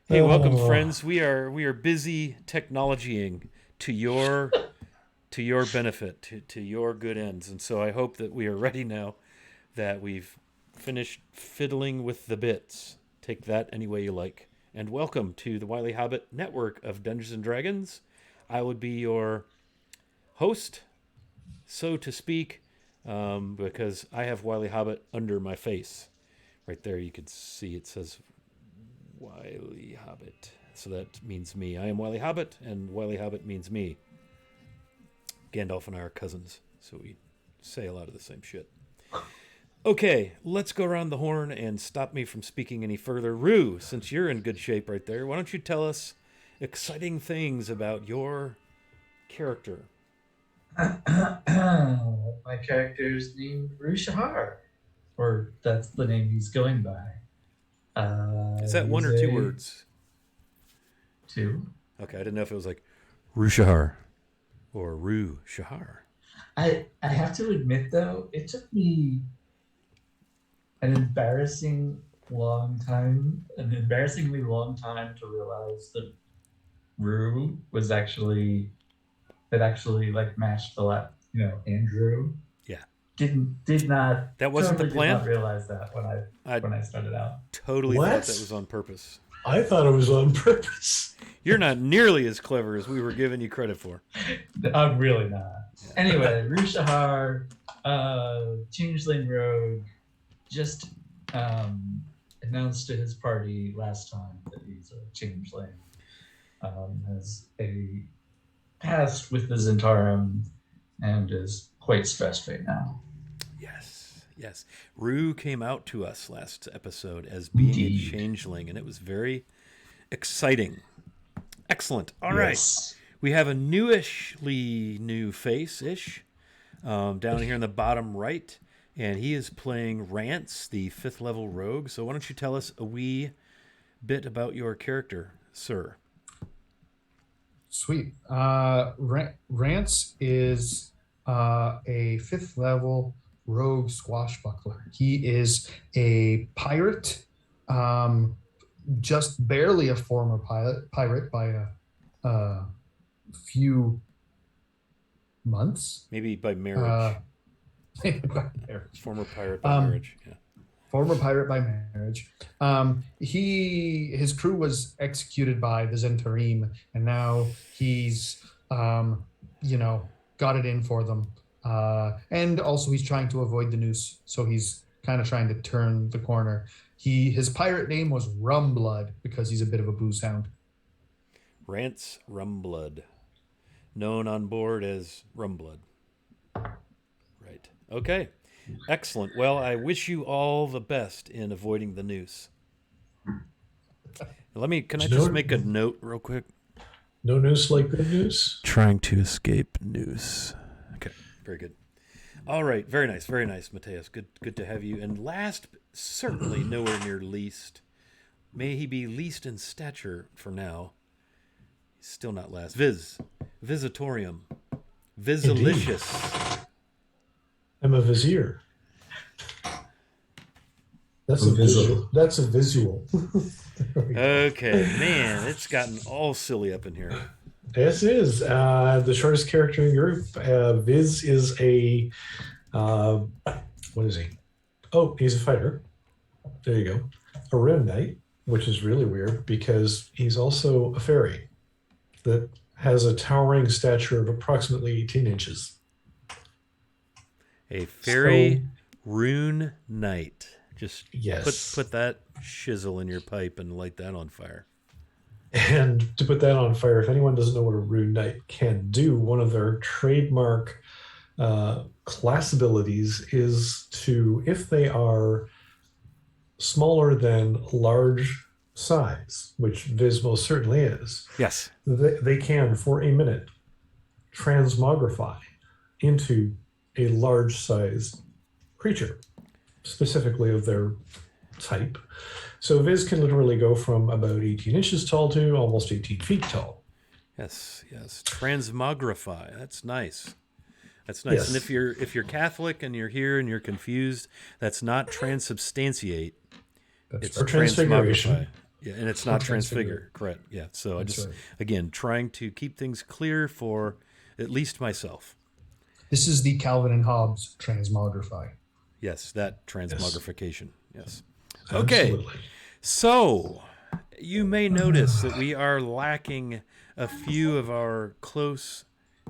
Hey, welcome, Oh, friends. We are busy technologying to your benefit, to your good ends, and so I hope that we are ready now that we've finished fiddling with the bits. Take that any way you like. And welcome to the Wiley Hobbit network of Dungeons and Dragons. I would be your host, so to speak, because I have Wiley Hobbit under my face. Right there, you can see it says Wiley Hobbit. So that means me. I am Wiley Hobbit, and Wiley Hobbit means me. Gandalf and I are cousins, so we say a lot of the same shit. Okay, let's go around the horn and stop me from speaking any further. Rue, since you're in good shape right there, why don't you tell us exciting things about your character? my character's named Rushahar, or that's the name he's going by. Is that one He's or two a words? two. Okay, I didn't know if it was like Rushahar or Rue Shahar. I have to admit though, it took me an embarrassingly long time to realize that Rue was actually like matched Andrew. Yeah, Did not that wasn't the totally did plan. not realize that I when I started out. totally thought that was What? on purpose. I thought it was on purpose. You're not nearly as clever as we were giving you credit for. I'm really not. Yeah. Anyway, Rushahar, Changeling Rogue, just announced to his party last time that he's a changeling. Has a past with the Zentarum and is quite stressed right now. Yes, yes. Rue came out to us last episode as being a Indeed. changeling, and it was very exciting. Excellent. All right. Yes. We have a newishly new face ish down here in the bottom right, and he is playing Rance, the fifth level rogue. So why don't you tell us a wee bit about your character, sir? Sweet. Rance is a fifth level rogue swashbuckler. He is a pirate, um, just barely a former pirate by a few months. Maybe by Uh, marriage. Former pirate by um, marriage. Yeah. Former pirate by marriage. His crew was executed by the Zentarim, and now he's got it in for them. And also he's trying to avoid the noose, so he's kind of trying to turn the corner. His pirate name was Rumblood because he's a bit of a booze hound. Rance Rumblood, known on board as Rumblood. Right. Okay. Excellent. Well, I wish you all the best in avoiding the noose. Can I just No, make a note real quick? no news like good news. Trying to escape noose. Okay. Very good. All right. Very nice. Very nice, Mateus. Good to have you. And last, certainly nowhere near least, may he be least in stature for now. He's still not last. Visitorium. Indeed, Visilicious. I'm a vizier. That's a Invisible. visual. That's a visual. There we go. Okay, man, it's gotten all silly up in here. This is the shortest character in the group. Viz is uh, what is he? Oh, he's a fighter. There you go. A rune knight, which is really weird because he's also a fairy that has a towering stature of approximately 18 inches. A So, fairy rune knight. Just yes. put that shizzle in your pipe and light that on fire. And to put that on fire, if anyone doesn't know what a rune knight can do, one of their trademark class abilities is to, if they are smaller than large size, which Viz most certainly is, Yes. they can, for a minute, transmogrify into a large size creature, specifically of their type. So Viz can literally go from about 18 inches tall to almost 18 feet tall. Yes, yes. Transmogrify. That's nice. That's nice. And Yes, if you're Catholic and you're here and you're confused, that's not transubstantiate. that's It's for transmogrify. transfiguration. Yeah, and it's not Transfigure. transfigure. Correct. Yeah. So I That's just right. again trying to keep things clear for at least myself. This is the Calvin and Hobbes transmogrify. Yes, that Yes. transmogrification. Yes. Okay. Absolutely. So you may notice that we are lacking a few of our close,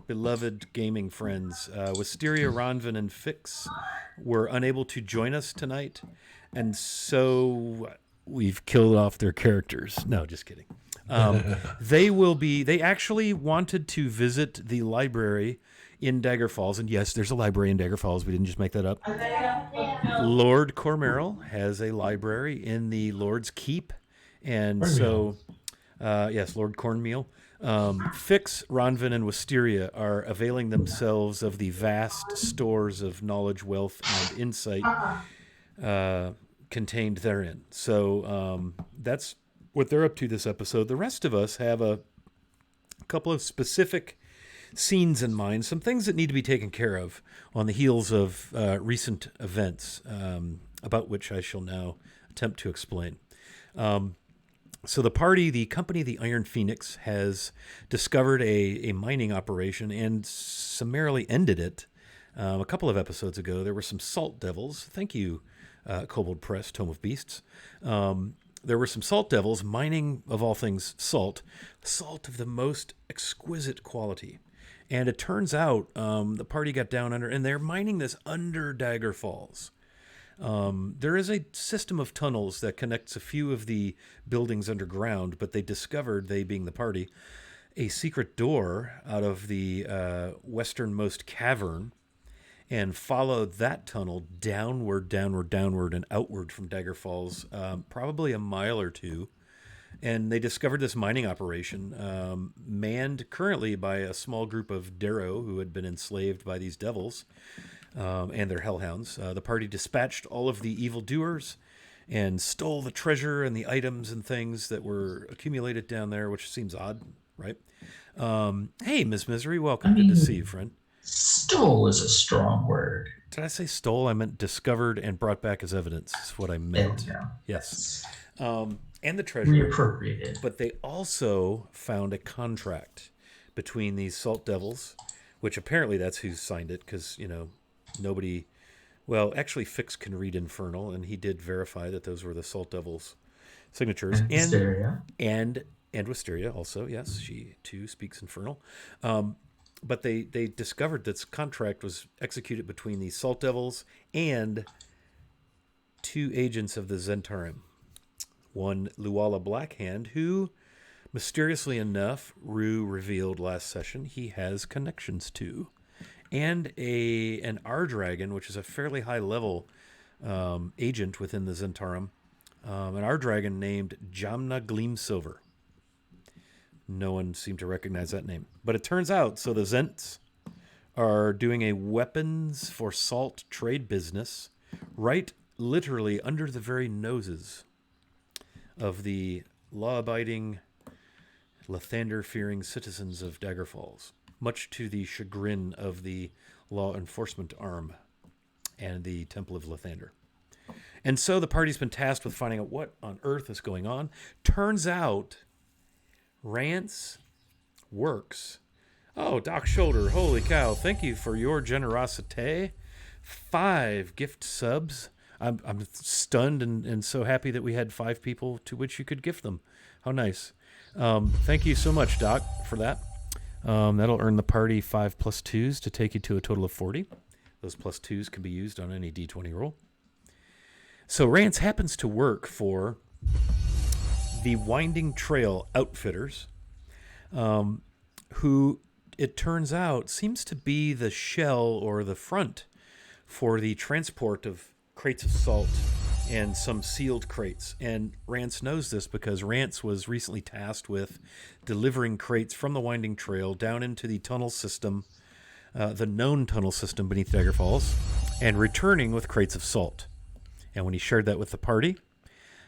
beloved gaming friends. Wisteria, Ronvin, and Fix were unable to join us tonight, and so we've killed off their characters. No, just kidding. They actually wanted to visit the library in Dagger Falls, and yes, there's a library in Dagger Falls. We didn't just make that up. Lord Cormeril has a library in the Lord's Keep, and Cornmeal. so yes, Lord Cornmeal. Fix, Ronvin, and Wisteria are availing themselves of the vast stores of knowledge, wealth, and insight contained therein. So that's what they're up to this episode. The rest of us have a couple of specific scenes in mind, some things that need to be taken care of on the heels of recent events, about which I shall now attempt to explain. So the company, the Iron Phoenix, has discovered a mining operation and summarily ended it. A couple of episodes ago, there were some salt devils. Thank you, Kobold Press, Tome of Beasts. There were some salt devils mining, of all things, salt of the most exquisite quality. And it turns out the party got down under, and they're mining this under Dagger Falls. There is a system of tunnels that connects a few of the buildings underground, but they discovered, they being the party, a secret door out of the westernmost cavern and followed that tunnel downward, and outward from Dagger Falls, probably a mile or two. And they discovered this mining operation, manned currently by a small group of Darrow who had been enslaved by these devils and their hellhounds. The party dispatched all of the evildoers and stole the treasure and the items and things that were accumulated down there, which seems odd, right? Hey, Miss Misery, welcome. Good to see you, friend. Stole is a strong word. Did I say stole? I meant discovered and brought back as evidence. Is what I meant. There we go. Yes. And the treasure. Reappropriated. But they also found a contract between these salt devils, which apparently that's who signed it, because, nobody... Well, actually, Fix can read Infernal, and he did verify that those were the salt devils' signatures. And Wisteria. And Wisteria also, yes, she too speaks Infernal. But they discovered this contract was executed between the salt devils and two agents of the Zentarim. One, Luala Blackhand, who, mysteriously enough, Rue revealed last session, he has connections to. And an R-Dragon, which is a fairly high-level agent within the Zentarim. An R-Dragon named Jamna Gleamsilver. No one seemed to recognize that name. But it turns out, so the Zents are doing a weapons for salt trade business right literally under the very noses of the law-abiding, Lathander-fearing citizens of Dagger Falls, much to the chagrin of the law enforcement arm and the Temple of Lathander. And so the party's been tasked with finding out what on earth is going on. Turns out, Rance works. Oh, Doc Shoulder, holy cow, thank you for your generosity. 5 gift subs. I'm stunned and so happy that we had 5 people to which you could gift them. How nice. Thank you so much, Doc, for that. That'll earn the party 5 plus 2s to take you to a total of 40. Those plus 2s can be used on any D20 roll. So Rance happens to work for the Winding Trail Outfitters, who, it turns out, seems to be the shell or the front for the transport of crates of salt and some sealed crates. And Rance knows this because Rance was recently tasked with delivering crates from the Winding Trail down into the tunnel system, the known tunnel system beneath Dagger Falls, and returning with crates of salt. And when he shared that with the party,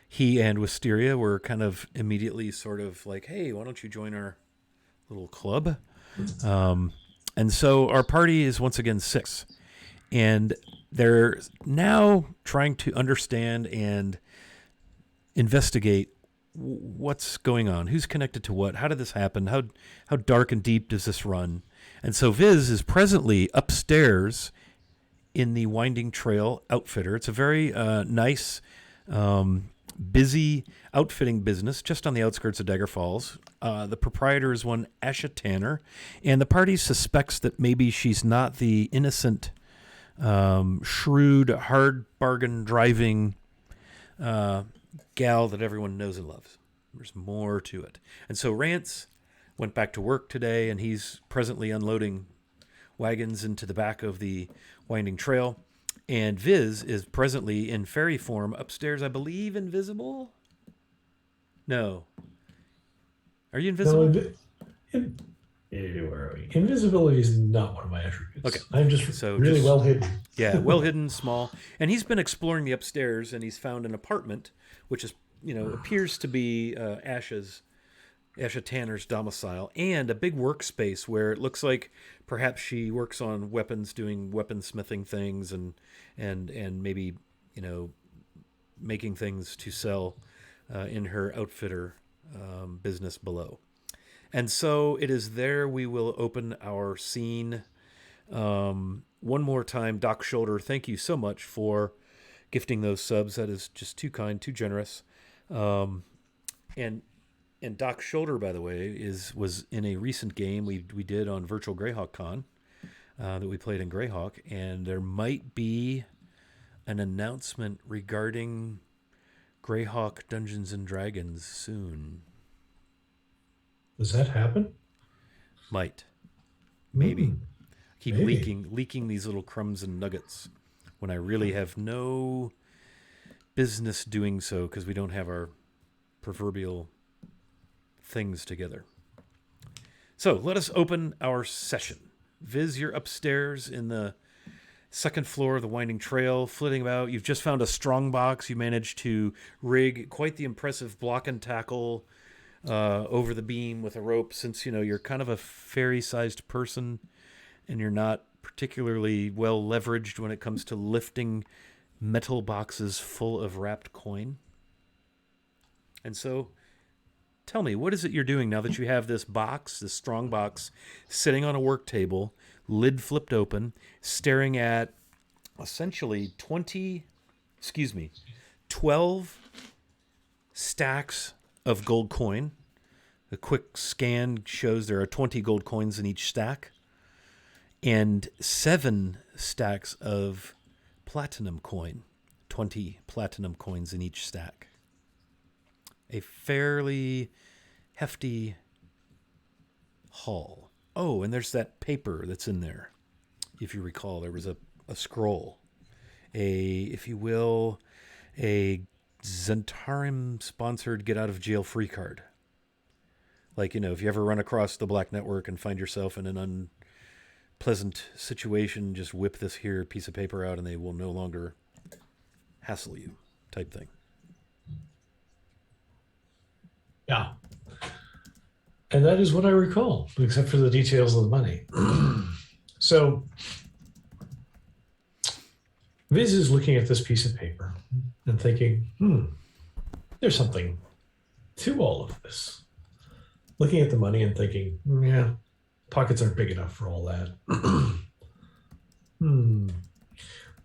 he and Wisteria were kind of immediately sort of like, hey, why don't you join our little club? And so our party is once again 6. And they're now trying to understand and investigate what's going on? Who's connected to what? How did this happen? How dark and deep does this run? And so Viz is presently upstairs in the Winding Trail Outfitter. It's a very nice, busy outfitting business just on the outskirts of Dagger Falls. The proprietor is one Asha Tanner, and the party suspects that maybe she's not the innocent, shrewd, hard bargain driving gal that everyone knows and loves. There's more to it. And so Rance went back to work today, and he's presently unloading wagons into the back of the Winding Trail. And Viz is presently in fairy form upstairs, I believe, invisible? No. Are you invisible? No, where are we? Invisibility is not one of my attributes. Okay. I'm just really well hidden. Yeah, well hidden, small. And he's been exploring the upstairs, and he's found an apartment, which is, appears to be Asha Tanner's domicile, and a big workspace where it looks like perhaps she works on weapons, doing weaponsmithing things, and maybe making things to sell in her outfitter business below. And so it is there we will open our scene. One more time, Doc Shoulder, thank you so much for gifting those subs. That is just too kind, too generous. And Doc Shoulder, by the way, was in a recent game we did on Virtual Greyhawk Con that we played in Greyhawk, and there might be an announcement regarding Greyhawk Dungeons and Dragons soon. Does that happen? Might. Maybe. Keep maybe. leaking these little crumbs and nuggets when I really have no business doing so because we don't have our proverbial things together. So let us open our session. Viz, you're upstairs in the second floor of the Winding Trail, flitting about. You've just found a strong box. You managed to rig quite the impressive block and tackle over the beam with a rope, since you're kind of a fairy-sized person and you're not particularly well leveraged when it comes to lifting metal boxes full of wrapped coin. And so tell me, what is it you're doing now that you have this box, this strong box, sitting on a work table, lid flipped open, staring at essentially 12 stacks of gold coin. A quick scan shows there are 20 gold coins in each stack, and 7 stacks of platinum coin, 20 platinum coins in each stack. A fairly hefty haul. Oh, and there's that paper that's in there. If you recall, there was a scroll, if you will, a Zentarim-sponsored get-out-of-jail-free card. Like, if you ever run across the Black Network and find yourself in an unpleasant situation, just whip this here piece of paper out and they will no longer hassle you, type thing. Yeah. And that is what I recall, except for the details of the money. So Viz is looking at this piece of paper and thinking, there's something to all of this. Looking at the money and thinking, yeah, pockets aren't big enough for all that.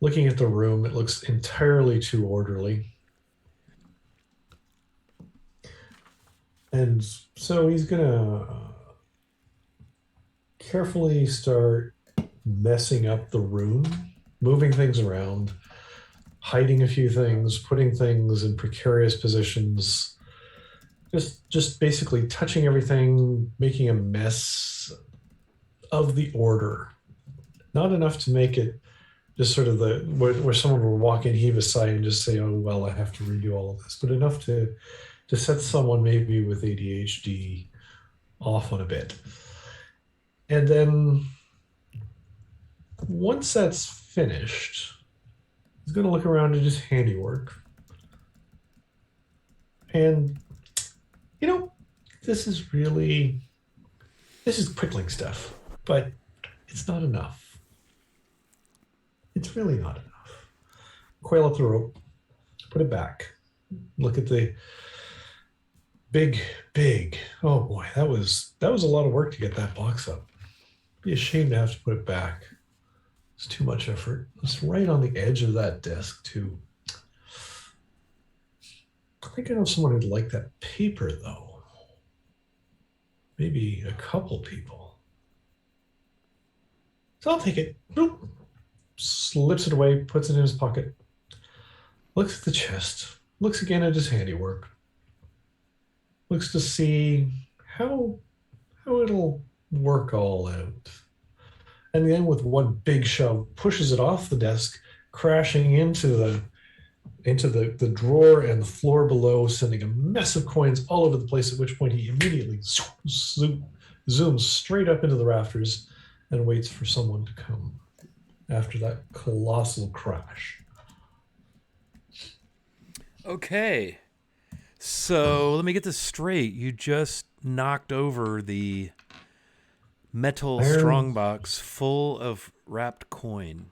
Looking at the room, it looks entirely too orderly. And so he's going to carefully start messing up the room, moving things around, hiding a few things, putting things in precarious positions, just basically touching everything, making a mess of the order. Not enough to make it just sort of where someone will walk in, heave a sigh, and just say, oh, well, I have to redo all of this, but enough to set someone maybe with ADHD off on a bit. And then once that's finished, he's going to look around at his handiwork. And, this is quickling stuff, but it's not enough. It's really not enough. Coil up the rope, put it back, look at the Big, big. Oh boy, that was a lot of work to get that box up. Be ashamed to have to put it back. It's too much effort. It's right on the edge of that desk too. I think I know someone who'd like that paper though. Maybe a couple people. So I'll take it. Nope. Slips it away, puts it in his pocket, looks at the chest, looks again at his handiwork, looks to see how how it'll work all out. And then with one big shove, pushes it off the desk, crashing into the drawer and the floor below, sending a mess of coins all over the place, at which point he immediately zooms straight up into the rafters and waits for someone to come after that colossal crash. Okay. So let me get this straight. You just knocked over the metal Iron. strongbox full of wrapped coin.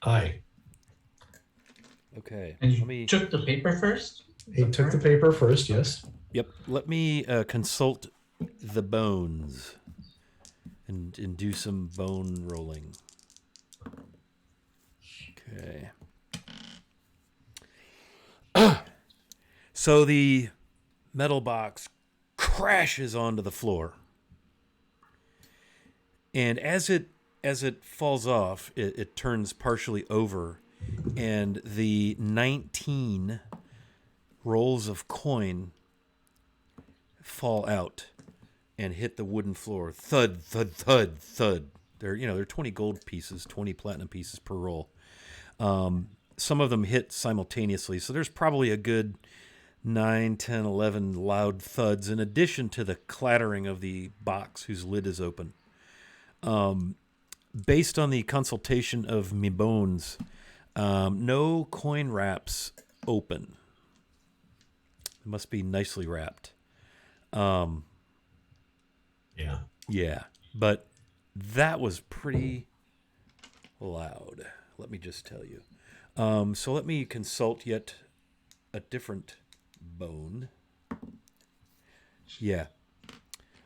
Aye. Okay. And Let you me. took the paper first? He took the paper first, yes. Yep. Let me consult the bones and do some bone rolling. Okay. So the metal box crashes onto the floor. And as it falls off, it turns partially over, and the 19 rolls of coin fall out and hit the wooden floor. Thud, thud, thud, thud. They're 20 gold pieces, 20 platinum pieces per roll. Some of them hit simultaneously, so there's probably a good 9, 10, 11 loud thuds in addition to the clattering of the box whose lid is open. Based on the consultation of me bones, no coin wraps open. It must be nicely wrapped. Yeah. Yeah, but that was pretty loud. Let me just tell you. So let me consult yet a different bone. Yeah.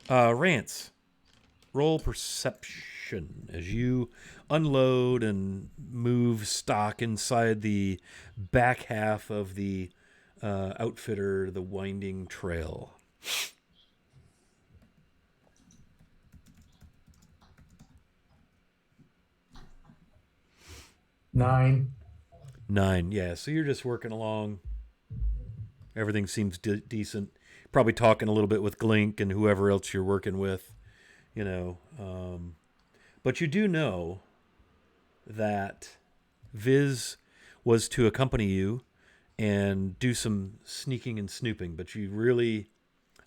Rance, roll perception as you unload and move stock inside the back half of the outfitter, the winding trail. 9. 9, yeah. So you're just working along. Everything seems decent. Probably talking a little bit with Glink and whoever else you're working with, you know. But you do know that Viz was to accompany you and do some sneaking and snooping, but you really,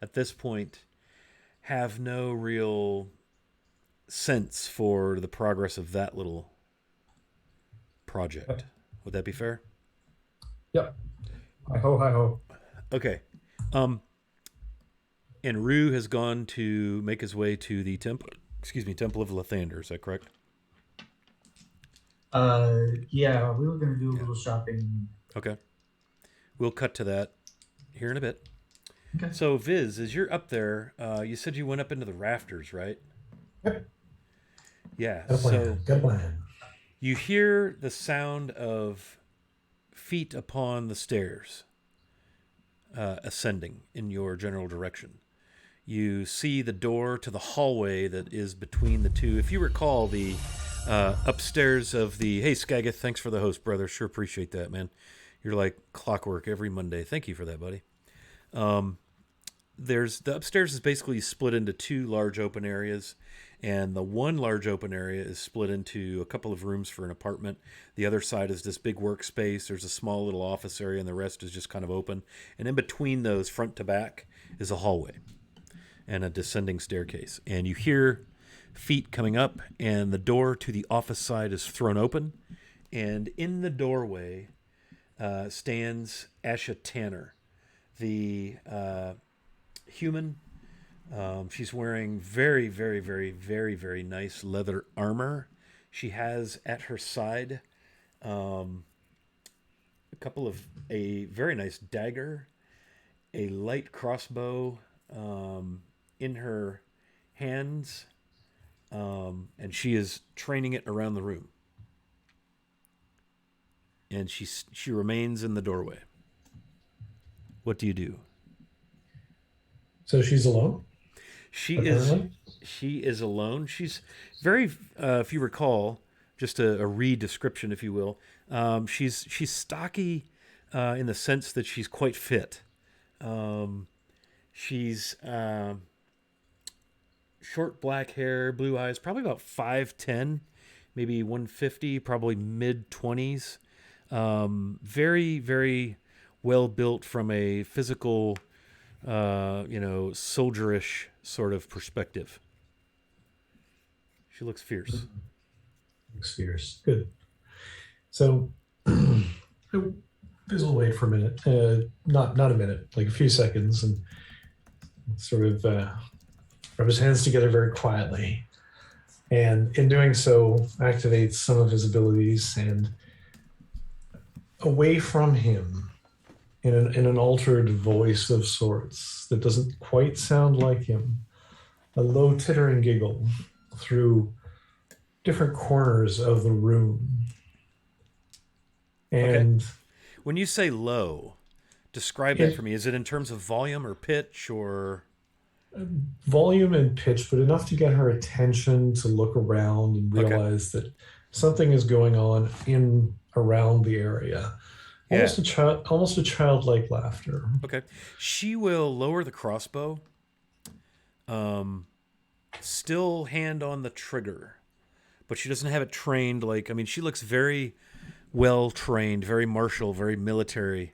at this point, have no real sense for the progress of that little project. Would that be fair? Yep. Hi ho, hi ho. Okay. And Rue has gone to make his way to the temple. Temple of Lathander. Is that correct? Yeah, we were gonna do a little shopping. Okay. We'll cut to that here in a bit. Okay. So, Viz, as you're up there, you said you went up into the rafters, right? Yep. Yeah. Got a plan. So Got a plan. you hear the sound of feet upon the stairs ascending in your general direction. You see the door to the hallway that is between the two. If you recall, the upstairs of the... Hey, Skagith, thanks for the host, brother. Sure appreciate that, man. You're like clockwork every Monday. Thank you for that, buddy. The upstairs is basically split into two large open areas, and the one large open area is split into a couple of rooms for an apartment. The other side is this big workspace. There's a small little office area, and the rest is just kind of open. And in between those, front to back, is a hallway and a descending staircase. And you hear feet coming up, and the door to the office side is thrown open. And in the doorway stands Asha Tanner, the human. She's wearing very, very, very, very, very nice leather armor. She has at her side a very nice dagger a light crossbow in her hands, and she is training it around the room. And she remains in the doorway. What do you do? So she's alone, She is apparently. she is alone. She's very, if you recall, just a re-description, if you will. She's stocky in the sense that she's quite fit. She's short black hair, blue eyes, probably about 5'10", maybe 150, probably mid-20s. Very, very well built from a physical, soldierish sort of perspective. She looks fierce. Looks fierce. Good. So Biz will wait for a minute. Not a minute, like a few seconds, and sort of rub his hands together very quietly. And in doing so, activates some of his abilities, and away from him, in an altered voice of sorts that doesn't quite sound like him, a low tittering giggle through different corners of the room. And when you say low, describe that for me. Is it in terms of volume or pitch or volume and pitch, but enough to get her attention to look around and realize that something is going on in around the area. Almost a childlike laughter. Okay. She will lower the crossbow. Still hand on the trigger, but she doesn't have it trained. She looks very well trained, very martial, very military.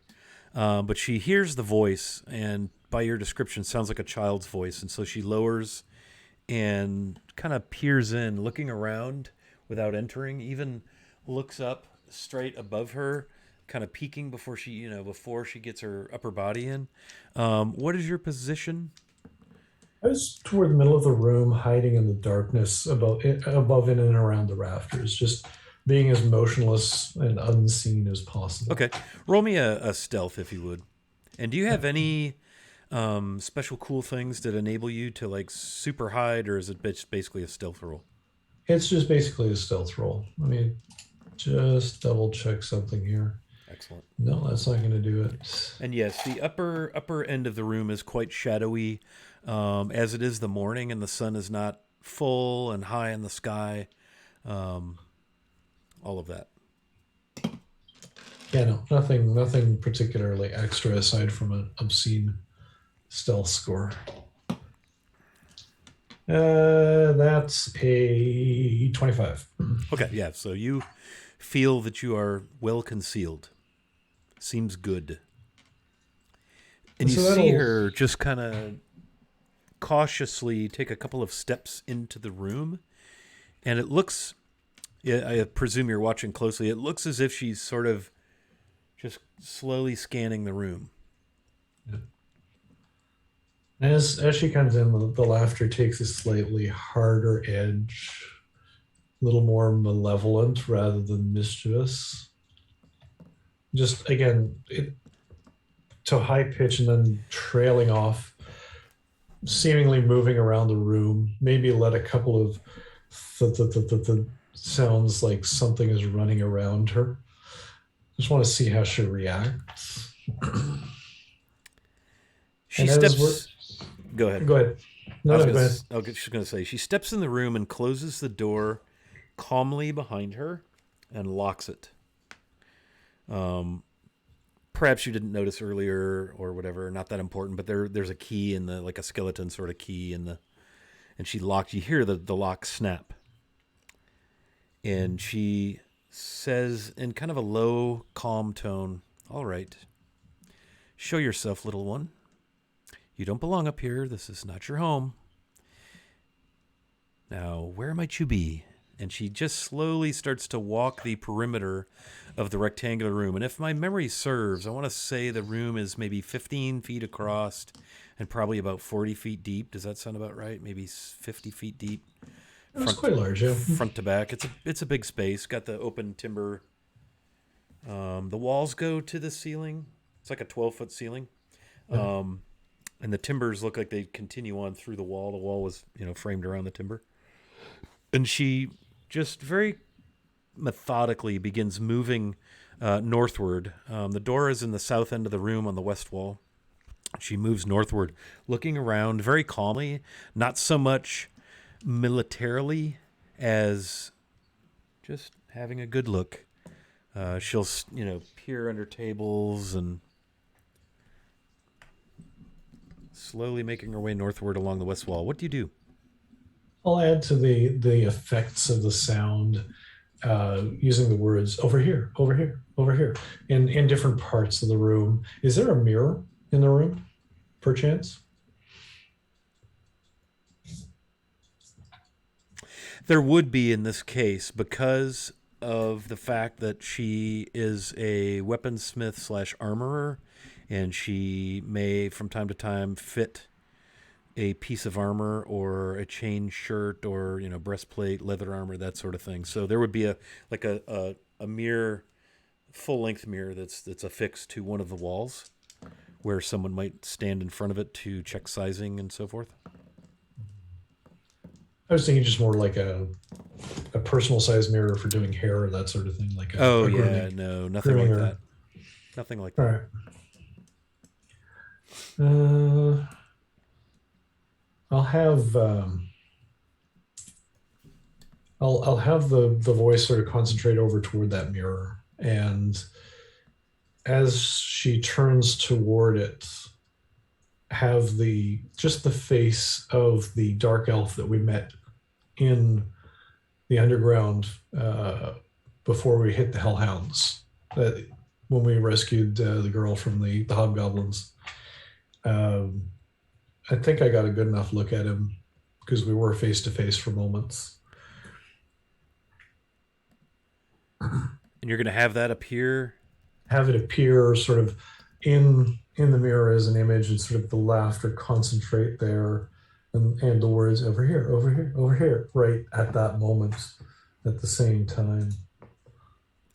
But she hears the voice, and by your description, sounds like a child's voice. And so she lowers and kind of peers in, looking around without entering, even looks up straight above her, kind of peeking before she gets her upper body in. What is your position? I was toward the middle of the room, hiding in the darkness above in and around the rafters, just being as motionless and unseen as possible. Okay. Roll me a stealth, if you would. And do you have any special cool things that enable you to super hide, or is it basically a stealth roll? It's just basically a stealth roll. Let me just double check something here. Excellent. No, that's not going to do it. And yes, the upper end of the room is quite shadowy, as it is the morning, and the sun is not full and high in the sky. All of that. Yeah, no, nothing particularly extra aside from an obscene stealth score. That's a 25. Okay, yeah. So you feel that you are well concealed. Seems good. And you see her just kind of cautiously take a couple of steps into the room, and it looks, I presume you're watching closely, it looks as if she's sort of just slowly scanning the room. Yeah. As she comes in, the laughter takes a slightly harder edge, a little more malevolent rather than mischievous. Just again, to high pitch and then trailing off, seemingly moving around the room. Maybe let a couple of sounds like something is running around her. Just want to see how she reacts. She steps. Go ahead. Go ahead. No, go ahead. I was just going to say, she steps in the room and closes the door calmly behind her and locks it. Perhaps you didn't notice earlier or whatever, not that important, but there's a key in like a skeleton sort of key and she locked. You hear the lock snap, and she says in kind of a low, calm tone, "All right, show yourself, little one. You don't belong up here. This is not your home. Now, where might you be?" And she just slowly starts to walk the perimeter of the rectangular room. And if my memory serves, I want to say the room is maybe 15 feet across and probably about 40 feet deep. Does that sound about right? Maybe 50 feet deep. It's quite large, yeah. Front to back. It's a big space. Got the open timber. The walls go to the ceiling. It's like a 12-foot ceiling. Yeah. And the timbers look like they continue on through the wall. The wall was, framed around the timber. And she just very methodically begins moving northward. The door is in the south end of the room on the west wall. She moves northward, looking around very calmly, not so much militarily as just having a good look. She'll, peer under tables and slowly making her way northward along the west wall. What do you do? I'll add to the effects of the sound using the words over here, over here, over here, in different parts of the room. Is there a mirror in the room, perchance? There would be in this case because of the fact that she is a weaponsmith slash armorer, and she may from time to time fit a piece of armor or a chain shirt or breastplate, leather armor, that sort of thing. So there would be a mirror, full length mirror that's affixed to one of the walls, where someone might stand in front of it to check sizing and so forth. I was thinking just more like a personal size mirror for doing hair or that sort of thing. Like Oh a yeah, grooming, no, nothing grooming like or- that. Nothing like All that. right. I'll have I'll have the voice sort of concentrate over toward that mirror, and as she turns toward it, have the face of the dark elf that we met in the underground before we hit the hellhounds. That when we rescued the girl from the hobgoblins. I think I got a good enough look at him because we were face to face for moments. And you're going to have that appear. Have it appear sort of in the mirror as an image, and sort of the laughter concentrate there, and the words over here, over here, over here, right at that moment, at the same time.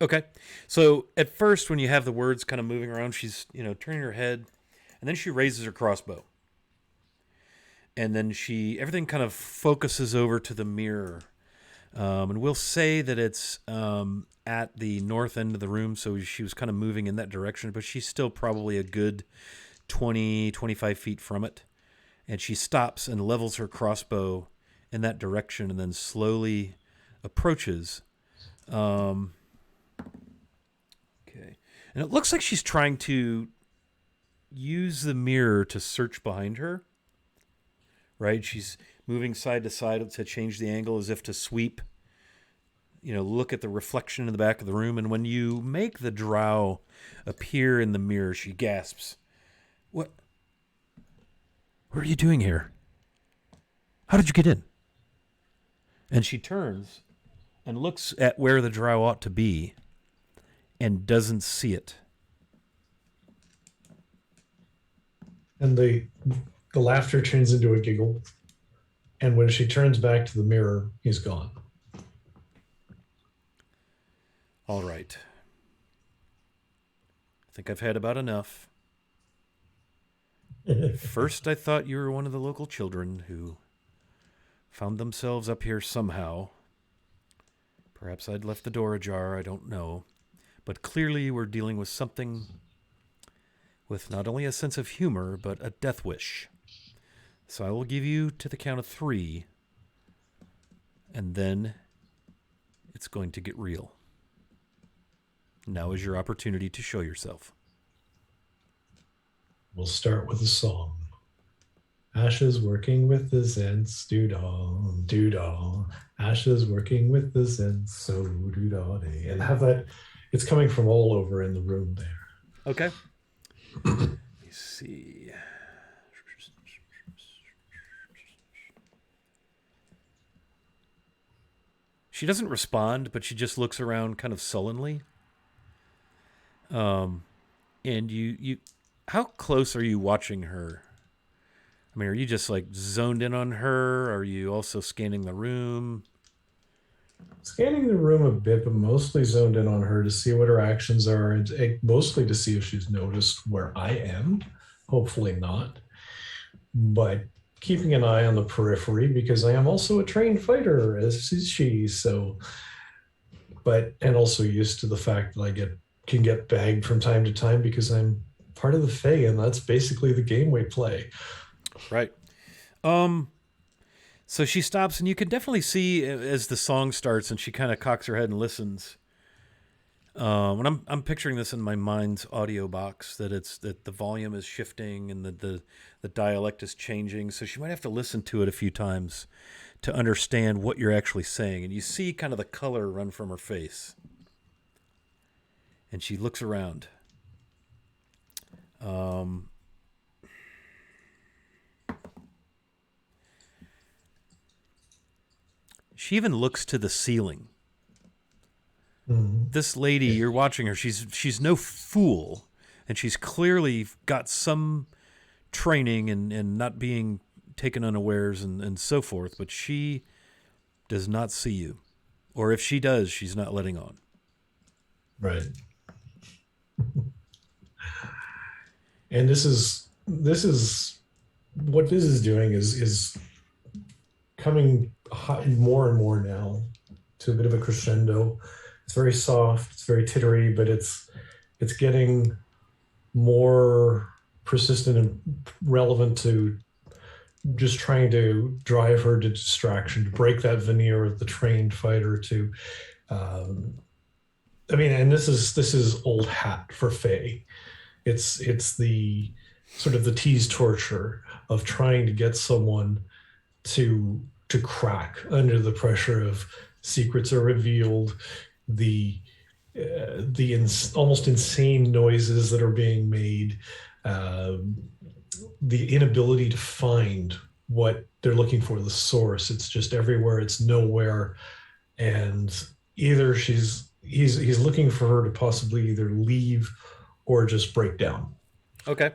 Okay. So at first, when you have the words kind of moving around, she's turning her head, and then she raises her crossbow. And then everything kind of focuses over to the mirror. And we'll say that it's at the north end of the room, so she was kind of moving in that direction, but she's still probably a good 20, 25 feet from it. And she stops and levels her crossbow in that direction and then slowly approaches. Okay. And it looks like she's trying to use the mirror to search behind her. Right? She's moving side to side to change the angle as if to sweep, look at the reflection in the back of the room. And when you make the drow appear in the mirror, she gasps. What are you doing here? How did you get in? And she turns and looks at where the drow ought to be and doesn't see it. And the laughter turns into a giggle. And when she turns back to the mirror, he's gone. All right. I think I've had about enough. First, I thought you were one of the local children who found themselves up here somehow. Perhaps I'd left the door ajar, I don't know. But clearly we're dealing with something with not only a sense of humor, but a death wish. So I will give you to the count of 3, and then it's going to get real. Now is your opportunity to show yourself. We'll start with a song. Ashes working with the Zents, doo-dah, doo-dah. Ashes working with the Zents, so doo-dah day. And have that, it's coming from all over in the room there. Okay. Let me see. She doesn't respond, but she just looks around kind of sullenly. And you how close are you watching her? I mean, are you just like zoned in on her? Are you also scanning the room? Scanning the room a bit, but mostly zoned in on her to see what her actions are, and mostly to see if she's noticed where I am hopefully not. But keeping an eye on the periphery because I am also a trained fighter, as is she. So, but and also used to the fact that can get bagged from time to time because I'm part of the Fae, and that's basically the game we play. Right. Um. So she stops, and you can definitely see as the song starts, and she kind of cocks her head and listens. And I'm picturing this in my mind's audio box that the volume is shifting and the dialect is changing. So she might have to listen to it a few times to understand what you're actually saying. And you see kind of the color run from her face. And she looks around. She even looks to the ceiling. This lady, you're watching her, she's no fool, and she's clearly got some training and not being taken unawares and so forth, but she does not see you. Or if she does, she's not letting on. Right. And this is what this is doing is coming more and more now to a bit of a crescendo. It's very soft, it's very tittery, but it's getting more persistent and relevant to just trying to drive her to distraction, to break that veneer of the trained fighter. To, I mean, and this is old hat for Faye. It's the sort of the tease torture of trying to get someone to crack under the pressure of secrets are revealed, the almost insane noises that are being made, the inability to find what they're looking for, the source. It's just everywhere. It's nowhere, and either he's looking for her to possibly either leave or just break down. Okay.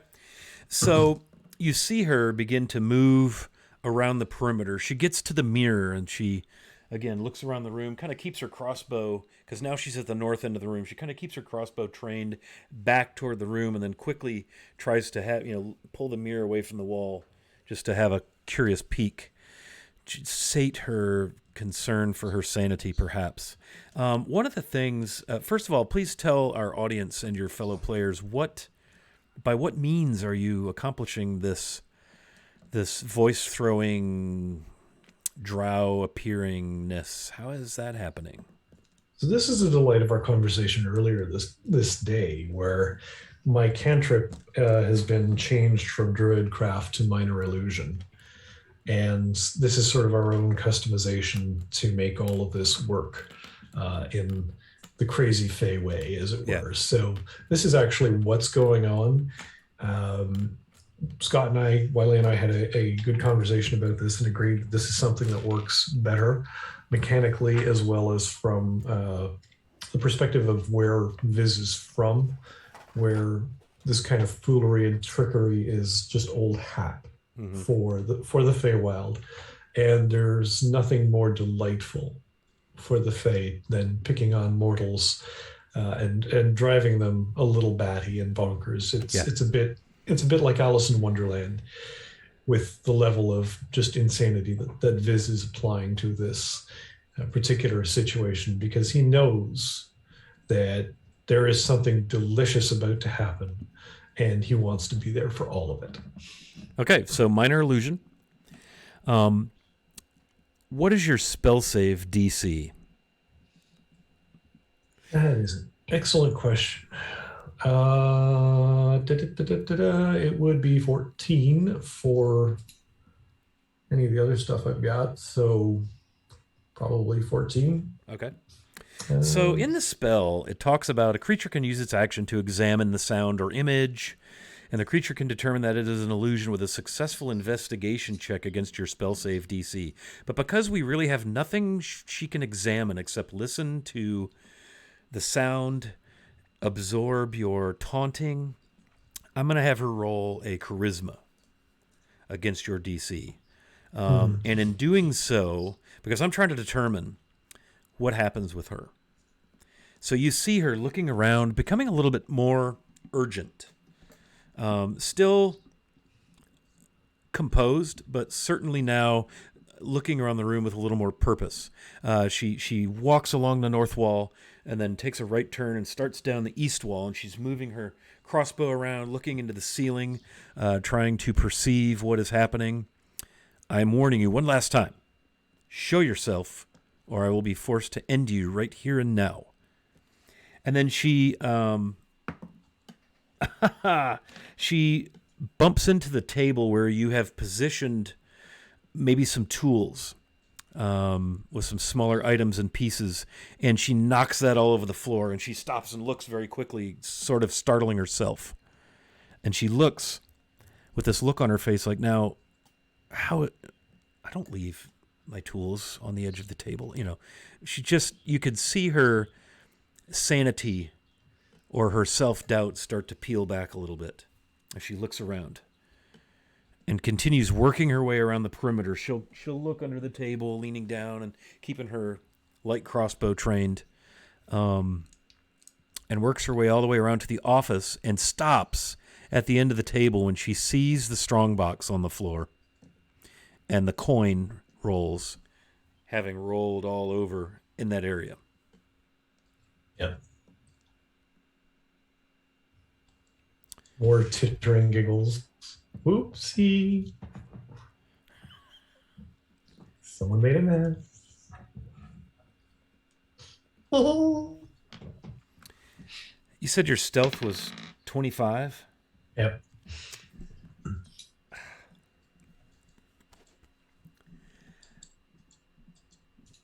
So you see her begin to move around the perimeter. She gets to the mirror and she, again, looks around the room, kind of keeps her crossbow, because now she's at the north end of the room. She kind of keeps her crossbow trained back toward the room and then quickly tries to pull the mirror away from the wall just to have a curious peek. Sate her concern for her sanity, perhaps. One of the things, first of all, please tell our audience and your fellow players by what means are you accomplishing this voice throwing, drow appearingness? How is that happening? So this is a delight of our conversation earlier this day, where my cantrip has been changed from druidcraft to minor illusion. And this is sort of our own customization to make all of this work in the crazy Fey way, as it were. So this is actually what's going on. Scott and I, Wiley and I had a good conversation about this and agreed that this is something that works better mechanically as well as from the perspective of where Viz is from, where this kind of foolery and trickery is just old hat for the Feywild. And there's nothing more delightful for the Fey than picking on mortals and driving them a little batty and bonkers. It's a bit like Alice in Wonderland with the level of just insanity that Viz is applying to this particular situation, because he knows that there is something delicious about to happen and he wants to be there for all of it. Okay, so minor illusion. What is your spell save DC? That is an excellent question. It would be 14 for any of the other stuff I've got, so probably 14. Okay. So in the spell, it talks about a creature can use its action to examine the sound or image, and the creature can determine that it is an illusion with a successful investigation check against your spell save DC. But because we really have nothing she can examine except listen to the sound, absorb your taunting, I'm going to have her roll a charisma against your DC. And in doing so, because I'm trying to determine what happens with her. So you see her looking around, becoming a little bit more urgent. Still composed, but certainly now looking around the room with a little more purpose. She walks along the north wall and then takes a right turn and starts down the east wall, and she's moving her crossbow around, looking into the ceiling, trying to perceive what is happening. I'm warning you one last time. Show yourself, or I will be forced to end you right here and now. And then she she bumps into the table where you have positioned maybe some tools with some smaller items and pieces, and she knocks that all over the floor, and she stops and looks very quickly, sort of startling herself. And she looks with this look on her face like, now, I don't leave my tools on the edge of the table. You could see her sanity or her self-doubt start to peel back a little bit as she looks around and continues working her way around the perimeter. She'll look under the table, leaning down and keeping her light crossbow trained, and works her way all the way around to the office and stops at the end of the table when she sees the strongbox on the floor and the coin rolls having rolled all over in that area. Yep. More tittering giggles. Whoopsie. Someone made a mess. Oh. You said your stealth was 25? Yep.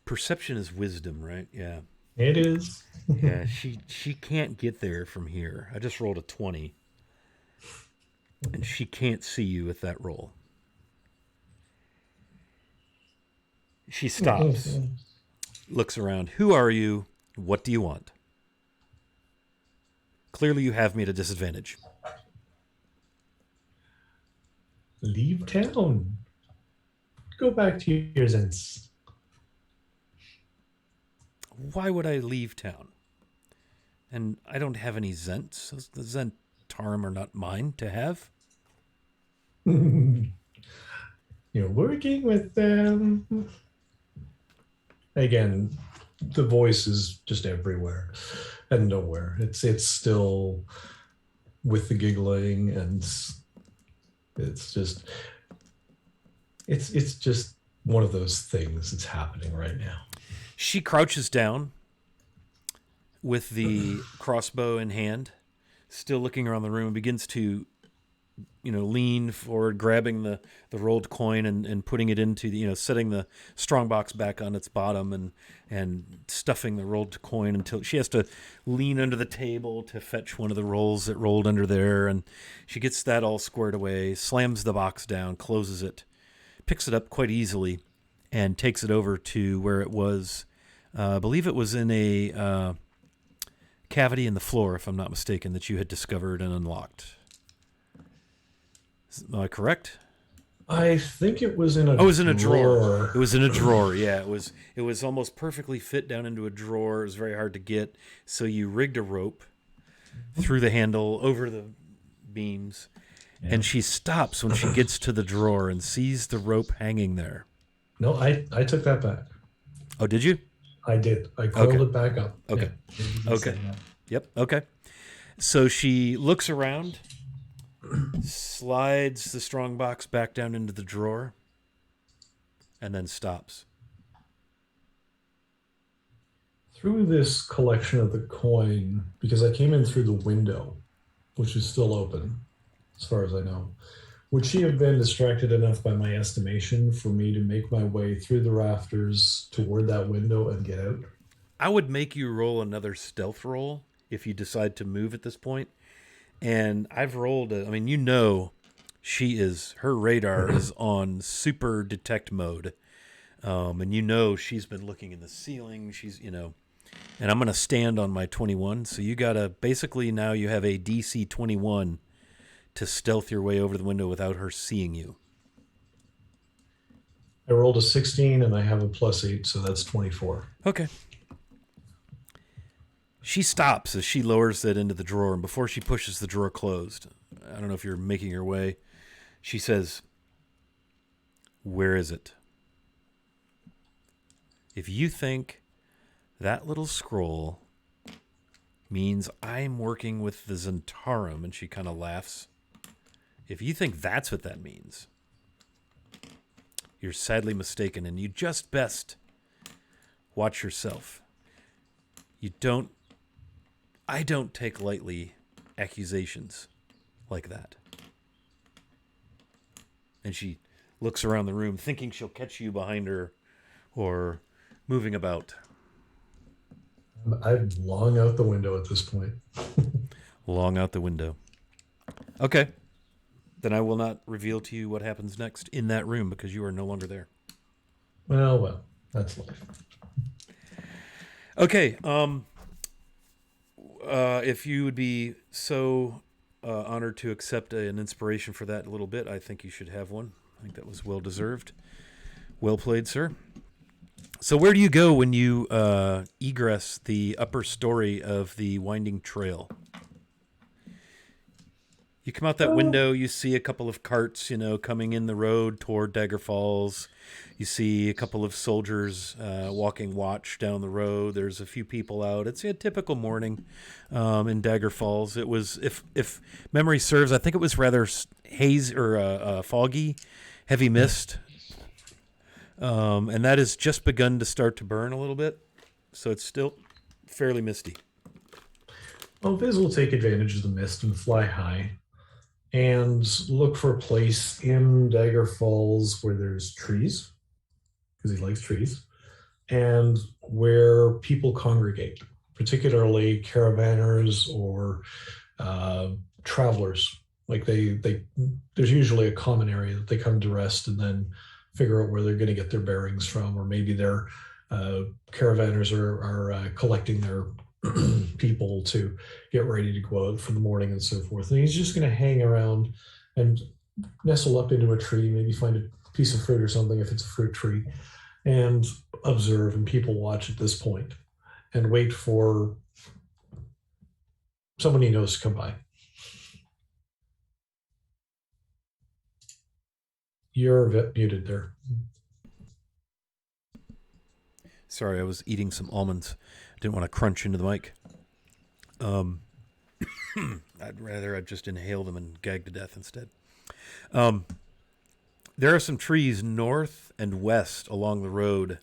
Perception is wisdom, right? Yeah. It is. Yeah, she can't get there from here. I just rolled a 20. And she can't see you with that roll. She stops, looks around. Who are you? What do you want? Clearly you have me at a disadvantage. Leave town. Go back to your Zens. Why would I leave town? And I don't have any Zents. The Zentarum are not mine to have. You're working with them. Again, the voice is just everywhere and nowhere. It's still with the giggling, and it's just one of those things that's happening right now. She crouches down with the crossbow in hand, still looking around the room, and begins to, lean forward, grabbing the rolled coin and putting it into setting the strongbox back on its bottom and stuffing the rolled coin until she has to lean under the table to fetch one of the rolls that rolled under there. And she gets that all squared away, slams the box down, closes it, picks it up quite easily, and takes it over to where it was. I believe it was in a cavity in the floor, if I'm not mistaken, that you had discovered and unlocked. Am I correct? I think it was in a. Oh, it was in a drawer. It was in a drawer. Yeah, it was almost perfectly fit down into a drawer. It was very hard to get, so you rigged a rope through the handle over the beams, and she stops when she gets to the drawer and sees the rope hanging there. No, I took that back. Oh, did you? I did. I coiled it back up. Okay. Yeah. Okay. Yep. Okay. So she looks around, slides the strongbox back down into the drawer, and then stops. Through this collection of the coin, because I came in through the window, which is still open, as far as I know, would she have been distracted enough by my estimation for me to make my way through the rafters toward that window and get out? I would make you roll another stealth roll if you decide to move at this point. And I've rolled her radar is on super detect mode. And she's been looking in the ceiling. And I'm going to stand on my 21. So you got to, basically now you have a DC 21 to stealth your way over the window without her seeing you. I rolled a 16 and I have a +8, so that's 24. Okay. She stops as she lowers it into the drawer, and before she pushes the drawer closed, I don't know if you're making your way, she says, Where is it? If you think that little scroll means I'm working with the Zentarum, and she kind of laughs. If you think that's what that means, you're sadly mistaken, and you just best watch yourself. I don't take lightly accusations like that. And she looks around the room thinking she'll catch you behind her or moving about. I'm long out the window at this point. Long out the window. Okay. Then I will not reveal to you what happens next in that room because you are no longer there. Well, that's life. Okay. If you would be so honored to accept an inspiration for that little bit, I think you should have one. I think that was well deserved. Well played, sir. So where do you go when you egress the upper story of the winding trail? You come out that window, you see a couple of carts, coming in the road toward Dagger Falls. You see a couple of soldiers walking watch down the road. There's a few people out. It's a typical morning in Dagger Falls. It was, if memory serves, I think it was rather hazy or foggy, heavy mist. And that has just begun to start to burn a little bit. So it's still fairly misty. Well, Viz will take advantage of the mist and fly high and look for a place in Dagger Falls where there's trees, because he likes trees, and where people congregate, particularly caravanners or travelers. Like there's usually a common area that they come to rest and then figure out where they're going to get their bearings from, or maybe their caravanners are collecting their people to get ready to go out for the morning and so forth. And he's just going to hang around and nestle up into a tree, maybe find a piece of fruit or something if it's a fruit tree, and observe and people watch at this point and wait for someone he knows to come by. You're muted there. Sorry, I was eating some almonds. Didn't want to crunch into the mic. I'd just inhale them and gag to death instead. There are some trees north and west along the road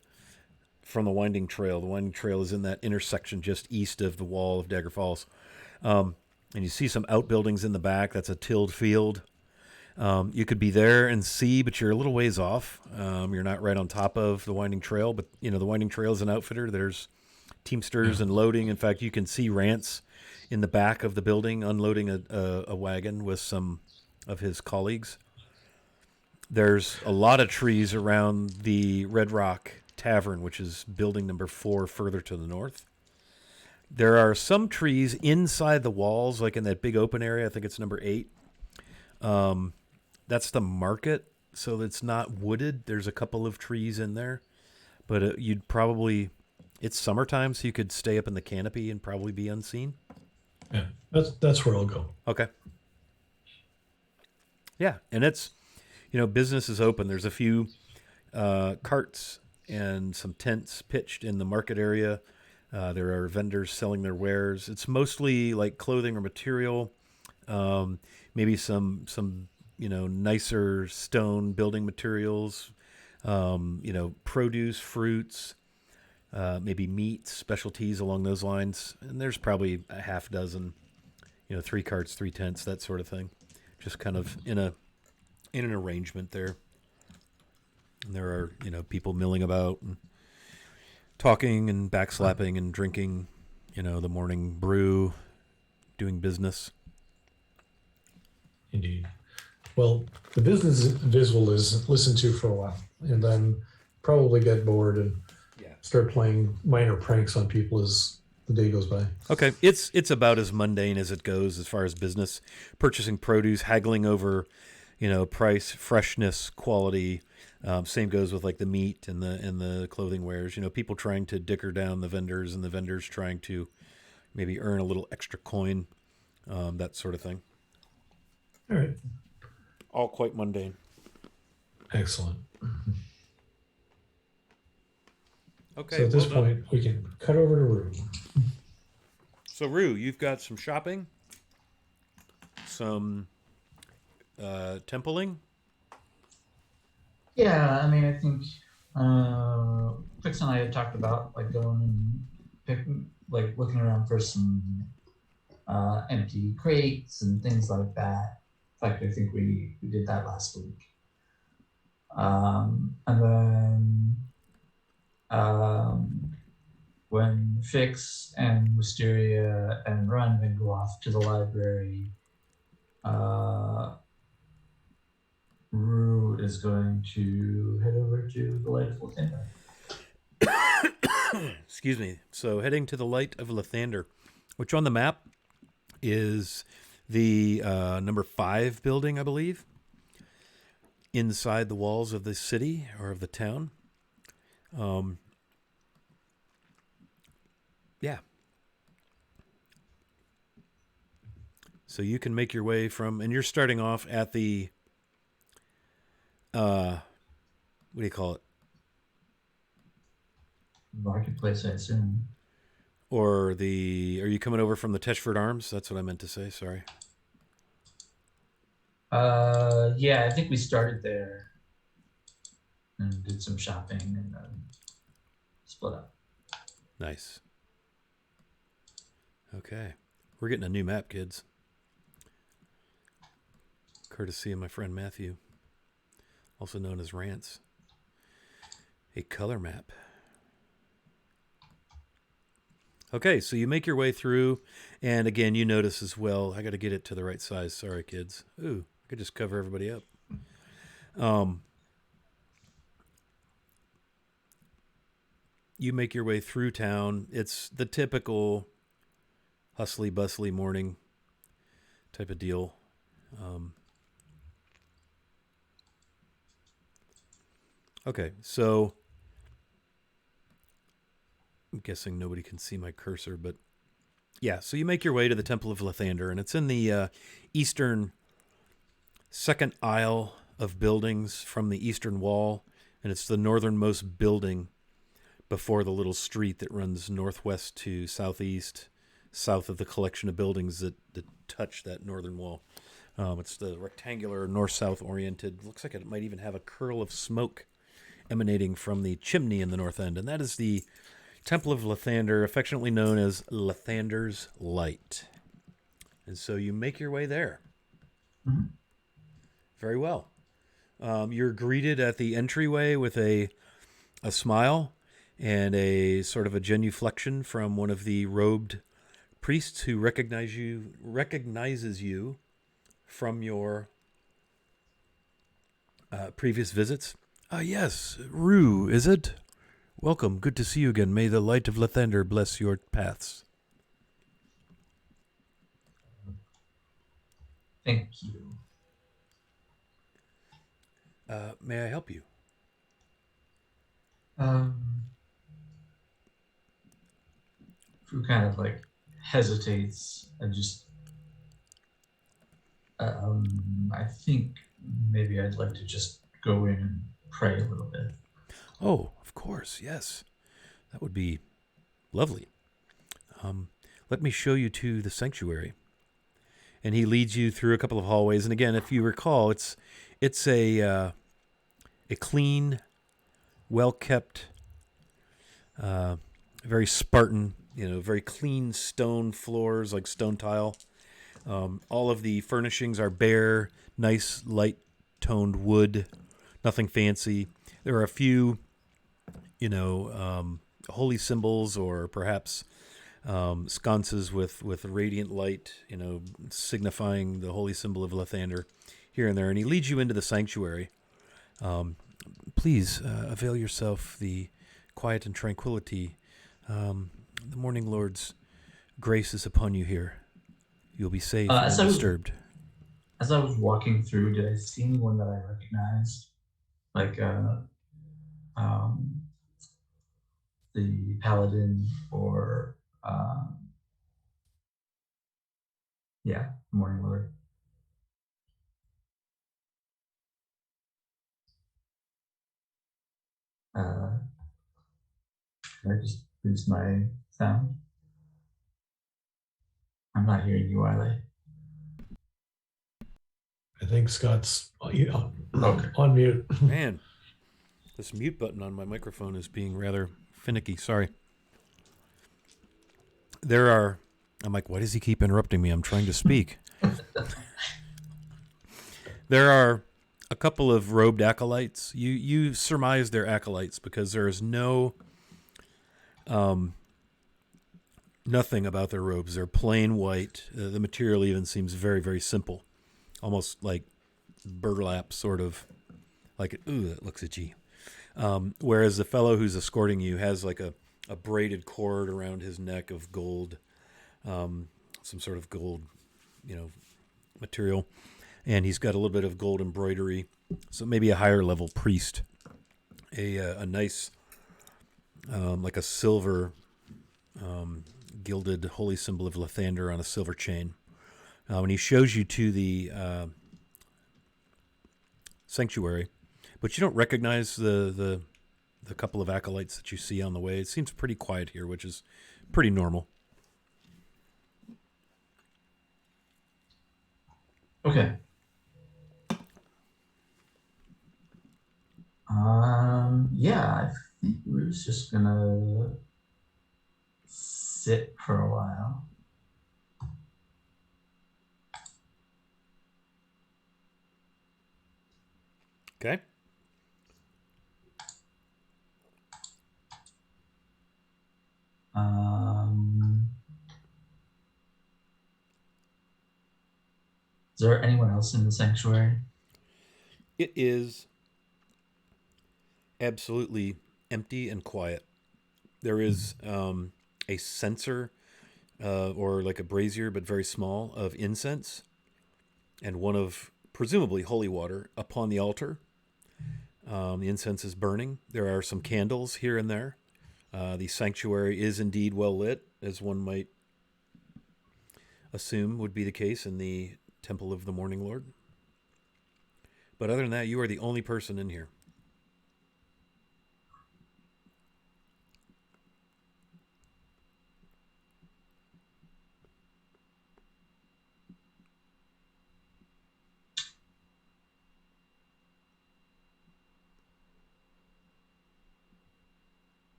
from the winding trail. The winding trail is in that intersection just east of the wall of Dagger Falls. And you see some outbuildings in the back. That's a tilled field. You could be there and see, but you're a little ways off. You're not right on top of the winding trail, but the winding trail is an outfitter. There's teamsters and loading. In fact, you can see Rance in the back of the building unloading a wagon with some of his colleagues. There's a lot of trees around the Red Rock Tavern, which is building number 4 further to the north. There are some trees inside the walls, like in that big open area. I think it's number 8. That's the market, so it's not wooded. There's a couple of trees in there, but it's summertime, so you could stay up in the canopy and probably be unseen. Yeah, that's where I'll go. Okay. Yeah, and it's, business is open. There's a few carts and some tents pitched in the market area. There are vendors selling their wares. It's mostly like clothing or material, maybe some nicer stone building materials, produce, fruits, maybe meats, specialties along those lines. And there's probably a half dozen, 3 carts, 3 tents, that sort of thing. Just kind of in an arrangement there. And there are, people milling about and talking and backslapping and drinking, the morning brew, doing business. Indeed. Well, the business visual is listened to for a while and then probably get bored and start playing minor pranks on people as the day goes by. Okay. It's about as mundane as it goes as far as business. Purchasing produce, haggling over, price, freshness, quality. Same goes with like the meat and the clothing wares. People trying to dicker down the vendors and the vendors trying to maybe earn a little extra coin, that sort of thing. All right. All quite mundane. Excellent. Okay, So at well this done. point, we can cut over to Rue. So Rue, you've got some shopping, some templing. Yeah, I mean, I think Fix and I had talked about like going and picking, like looking around for some empty crates and things like that. In fact, I think we did that last week. And then um, when Fix and Wisteria and Run go off to the library, uh, Rue is going to head over to the Light of Lathander. Excuse me. So heading to the Light of Lathander, which on the map is the number 5 building, I believe, inside the walls of the city or of the town. Um, yeah. So you can make your way from, and you're starting off at the, what do you call it? Marketplace, I assume. Or the, are you coming over from the Teshford Arms? That's what I meant to say. Sorry. Yeah, I think we started there and did some shopping and then split up. Nice. Okay. We're getting a new map, kids. Courtesy of my friend Matthew, also known as Rants. A color map. Okay, so you make your way through, and again, you notice as well, I got to get it to the right size. Sorry, kids. Ooh, I could just cover everybody up. Um, you make your way through town. It's the typical hustly bustly morning type of deal. Um, okay, so I'm guessing nobody can see my cursor, but yeah, so you make your way to the Temple of Lathander, and it's in the eastern second aisle of buildings from the eastern wall, and it's the northernmost building before the little street that runs northwest to southeast, south of the collection of buildings that touch that northern wall. It's the rectangular north-south oriented. Looks like it might even have a curl of smoke emanating from the chimney in the north end, and that is the Temple of Lathander, affectionately known as Lathander's Light. And so you make your way there. Mhm. Very well. You're greeted at the entryway with a smile and a sort of a genuflection from one of the robed priests who recognizes you from your previous visits. Ah, yes, Rue, is it? Welcome. Good to see you again. May the light of Lathander bless your paths. Thank you. May I help you? Um, Who kind of like hesitates and just, I think maybe I'd like to just go in and pray a little bit. Oh, of course, yes. That would be lovely. Um, Let me show you to the sanctuary. And he leads you through a couple of hallways. And again, if you recall, it's a clean, well kept, very Spartan, very clean stone floors like stone tile. All of the furnishings are bare, nice, light toned wood, nothing fancy. There are a few, holy symbols or perhaps sconces with radiant light, signifying the holy symbol of Lathander here and there. And he leads you into the sanctuary. Please avail yourself the quiet and tranquility. The Morning Lord's grace is upon you here. You'll be safe and As I was undisturbed. as I was walking through, did I see anyone that I recognized? Like um, the paladin or yeah, Morning Lord. Can I just boost my sound? I'm not hearing you, Wiley. I think Scott's Okay. on mute. Man, this mute button on my microphone is being rather finicky. Sorry. I'm like, why does he keep interrupting me? I'm trying to speak. There are a couple of robed acolytes. You surmise they're acolytes because there is nothing about their robes. They're plain white. The material even seems very, very simple, almost like burlap, sort of. Like, ooh, that looks itchy. Whereas the fellow who's escorting you has like a braided cord around his neck of gold, some sort of gold, material. And he's got a little bit of gold embroidery. So maybe a higher level priest. A nice, like a silver gilded holy symbol of Lathander on a silver chain. And he shows you to the sanctuary, but you don't recognize the couple of acolytes that you see on the way. It seems pretty quiet here, which is pretty normal. Okay. Yeah, I think we're just gonna sit for a while. Okay. Is there anyone else in the sanctuary? It is absolutely empty and quiet. There is a censer or like a brazier, but very small, of incense and one of presumably holy water upon the altar. The incense is burning. There are some candles here and there. The sanctuary is indeed well lit, as one might assume would be the case in the Temple of the Morning Lord. But other than that, you are the only person in here.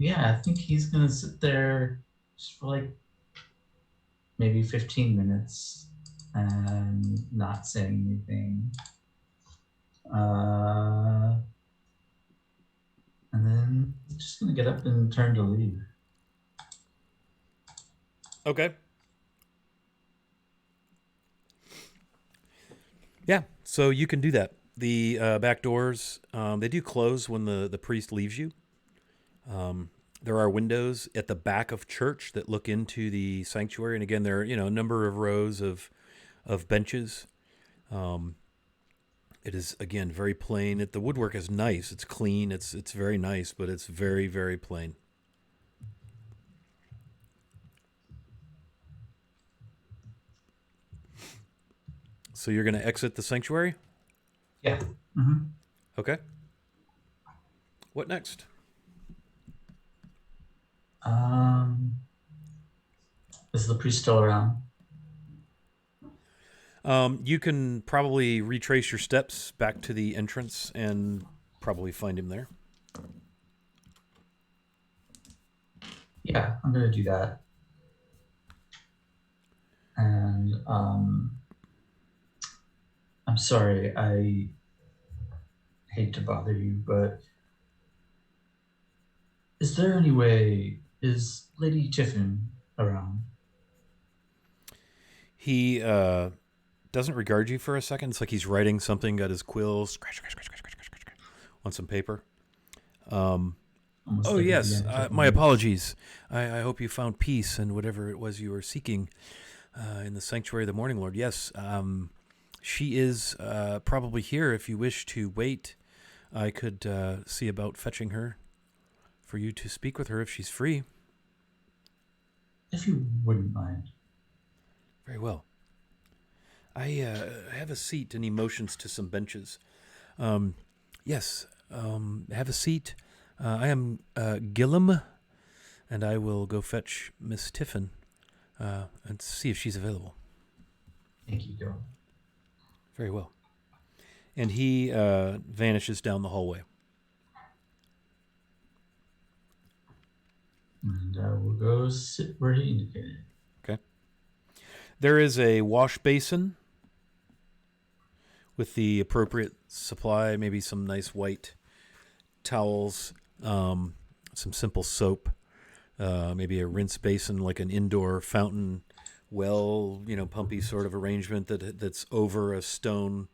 Yeah, I think he's gonna sit there just for like maybe 15 minutes and not saying anything. And then he's just gonna get up and turn to leave. Okay. Yeah, so you can do that. The back doors, they do close when the priest leaves you. There are windows at the back of church that look into the sanctuary, and again, there are a number of rows of benches. It is again very plain. The woodwork is nice. It's clean. It's very nice, but it's very, very plain. So you're going to exit the sanctuary? Yeah. Mm-hmm. Okay. What next? Is the priest still around? You can probably retrace your steps back to the entrance and probably find him there. Yeah, I'm gonna do that. And I'm sorry, I hate to bother you, but is there any way, is Lady Tiffin around? He doesn't regard you for a second. It's like he's writing something, got his quill, scratch, on some paper. Almost Oh, like yes. Indiana Jones. My apologies. I hope you found peace and whatever it was you were seeking in the sanctuary of the Morning Lord. Yes, she is probably here. If you wish to wait, I could see about fetching her for you to speak with her if she's free. If you wouldn't mind. Very well. I have a seat and he motions to some benches. Yes, have a seat. I am Gillum, and I will go fetch Miss Tiffin and see if she's available. Thank you, Gil. Very well. And he vanishes down the hallway. And we'll go sit where he indicated. Okay. There is a wash basin with the appropriate supply, maybe some nice white towels, some simple soap, maybe a rinse basin, like an indoor fountain well, pumpy sort of arrangement that's over a stone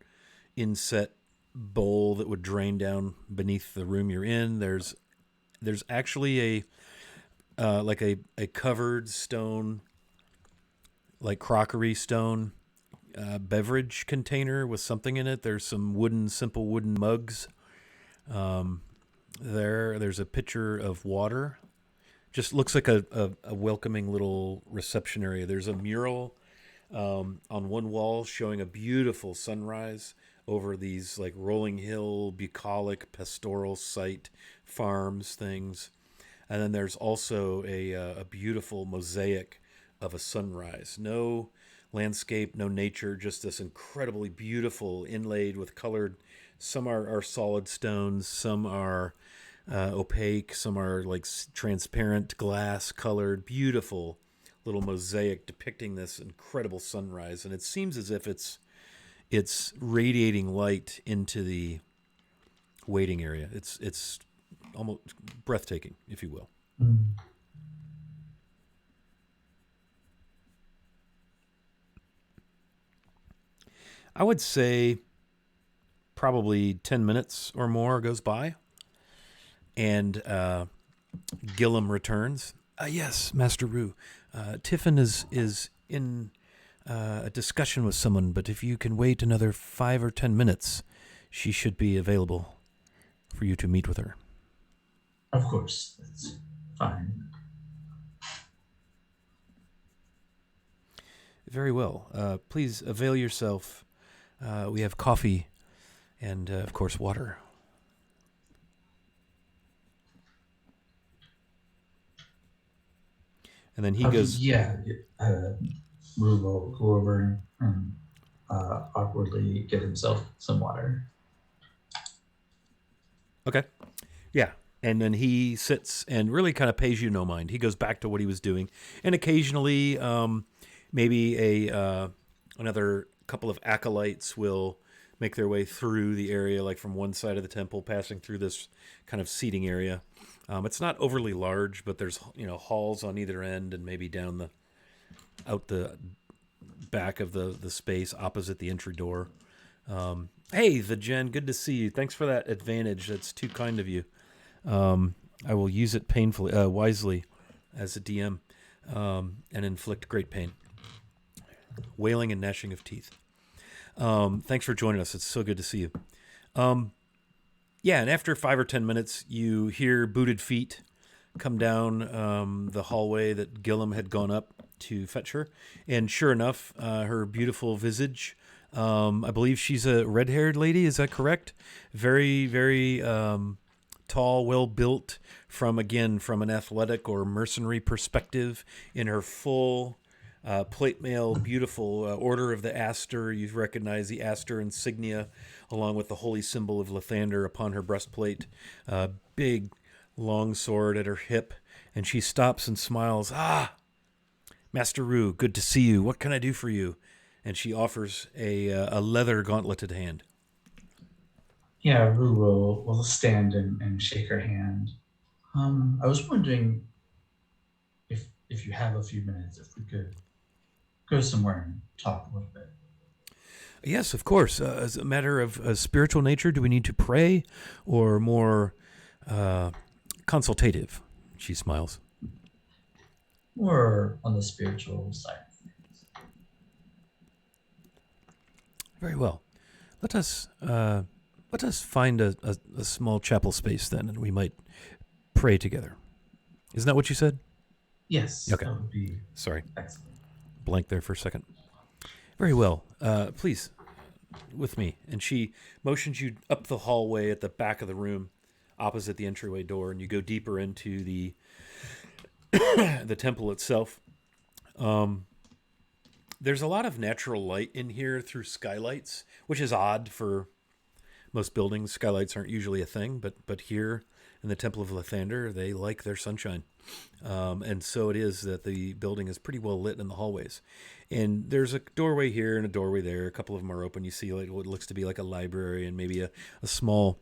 inset bowl that would drain down beneath the room you're in. There's actually a covered stone, like crockery stone, beverage container with something in it. There's some simple wooden mugs. There's a pitcher of water. Just looks like a welcoming little reception area. There's a mural on one wall showing a beautiful sunrise over these like rolling hill, bucolic, pastoral site farms things. And then there's also a beautiful mosaic of a sunrise. No landscape, no nature, just this incredibly beautiful inlaid with colored. Some are solid stones, some are opaque, some are like transparent glass colored, beautiful little mosaic depicting this incredible sunrise. And it seems as if it's radiating light into the waiting area. It's almost breathtaking, if you will. I would say probably 10 minutes or more goes by, and Gillum returns. Yes, Master Rue. Tiffin is in a discussion with someone, but if you can wait another 5 or 10 minutes, she should be available for you to meet with her. Of course, that's fine. Very well. Please avail yourself. We have coffee and, of course, water. And then he goes... Yeah, Rue will go over and awkwardly get himself some water. Okay. Yeah. And then he sits and really kind of pays you no mind. He goes back to what he was doing. And occasionally, maybe another couple of acolytes will make their way through the area, like from one side of the temple, passing through this kind of seating area. It's not overly large, but there's halls on either end, and maybe down out the back of the space opposite the entry door. Hey, the Jen, good to see you. Thanks for that advantage. That's too kind of you. I will use it wisely as a DM, and inflict great pain. Wailing and gnashing of teeth. Thanks for joining us. It's so good to see you. Yeah, and after 5 or 10 minutes, you hear booted feet come down the hallway that Gillum had gone up to fetch her. And sure enough, her beautiful visage, I believe she's a red-haired lady, is that correct? Very, very tall, well-built, from an athletic or mercenary perspective, in her full... plate mail, beautiful Order of the Aster. You recognize the Aster insignia along with the holy symbol of Lathander upon her breastplate. Big, long sword at her hip. And she stops and smiles. Ah, Master Rue, good to see you. What can I do for you? And she offers a leather gauntleted hand. Yeah, Rue will stand and shake her hand. I was wondering if you have a few minutes, if we could go somewhere and talk a little bit. Yes, of course. As a matter of spiritual nature, do we need to pray or more consultative? She smiles. More on the spiritual side of things. Very well. Let us find a small chapel space then, and we might pray together. Isn't that what you said? Yes. Okay. That would be Sorry. excellent. Blank there for a second. Very well. Please with me. And she motions you up the hallway at the back of the room, opposite the entryway door, and you go deeper into the temple itself. There's a lot of natural light in here through skylights, which is odd for most buildings. Skylights aren't usually a thing, but here in the Temple of Lathander, they like their sunshine. And so it is that the building is pretty well lit in the hallways. And there's a doorway here and a doorway there. A couple of them are open. You see like what looks to be like a library and maybe a small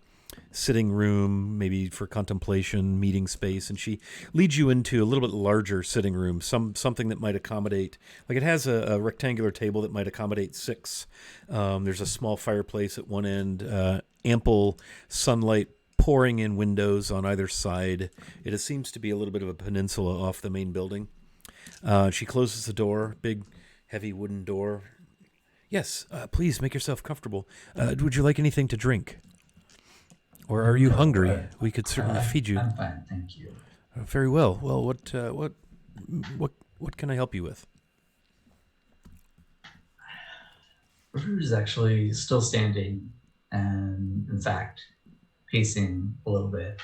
sitting room, maybe for contemplation, meeting space. And she leads you into a little bit larger sitting room, something that might accommodate, like it has a rectangular table that might accommodate six. There's a small fireplace at one end, ample sunlight pouring in windows on either side. It seems to be a little bit of a peninsula off the main building. She closes the door, big, heavy wooden door. Yes, please make yourself comfortable. Would you like anything to drink? Or are you hungry? We could certainly feed you. I'm fine, thank you. Very well. Well, what can I help you with? River is actually still standing and, in fact, pacing a little bit.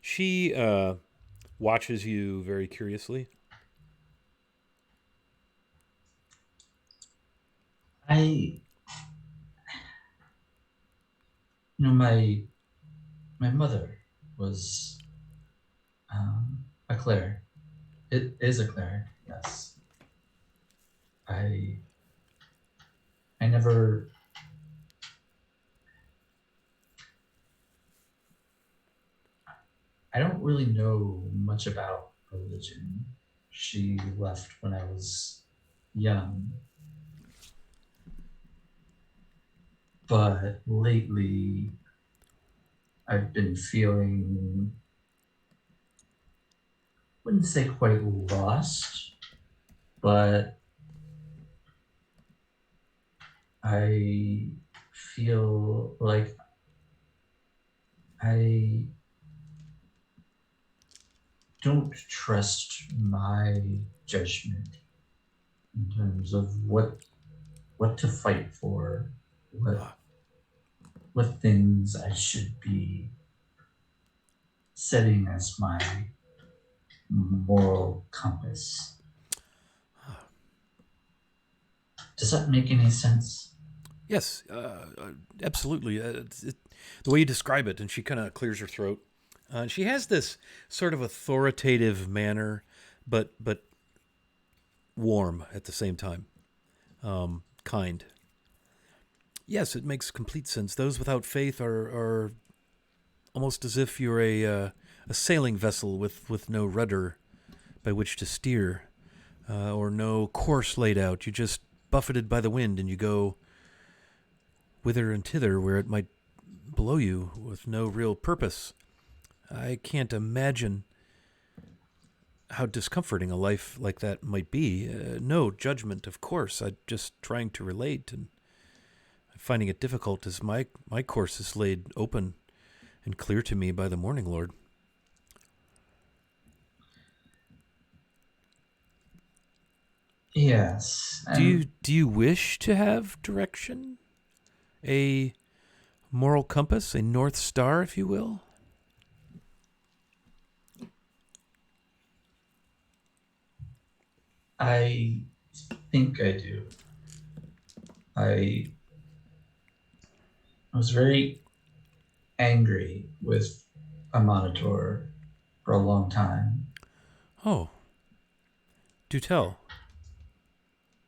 She watches you very curiously. My mother was a cleric. It is a cleric, yes. I never. I don't really know much about religion. She left when I was young. But lately, I've been feeling, wouldn't say quite lost, but I feel like I don't trust my judgment in terms of what to fight for, what things I should be setting as my moral compass. Does that make any sense? Yes, absolutely. The way you describe it, and she kind of clears her throat. She has this sort of authoritative manner, but warm at the same time, kind. Yes, it makes complete sense. Those without faith are almost as if you're a sailing vessel with no rudder by which to steer, or no course laid out. You're just buffeted by the wind, and you go whither and thither where it might blow you with no real purpose. I can't imagine how discomforting a life like that might be. No judgment, of course. I'm just trying to relate, and finding it difficult as my course is laid open and clear to me by the Morning Lord. Yes. Do you wish to have direction? A moral compass, a North Star, if you will? I think I do. I was very angry with a monitor for a long time. Oh. Do tell.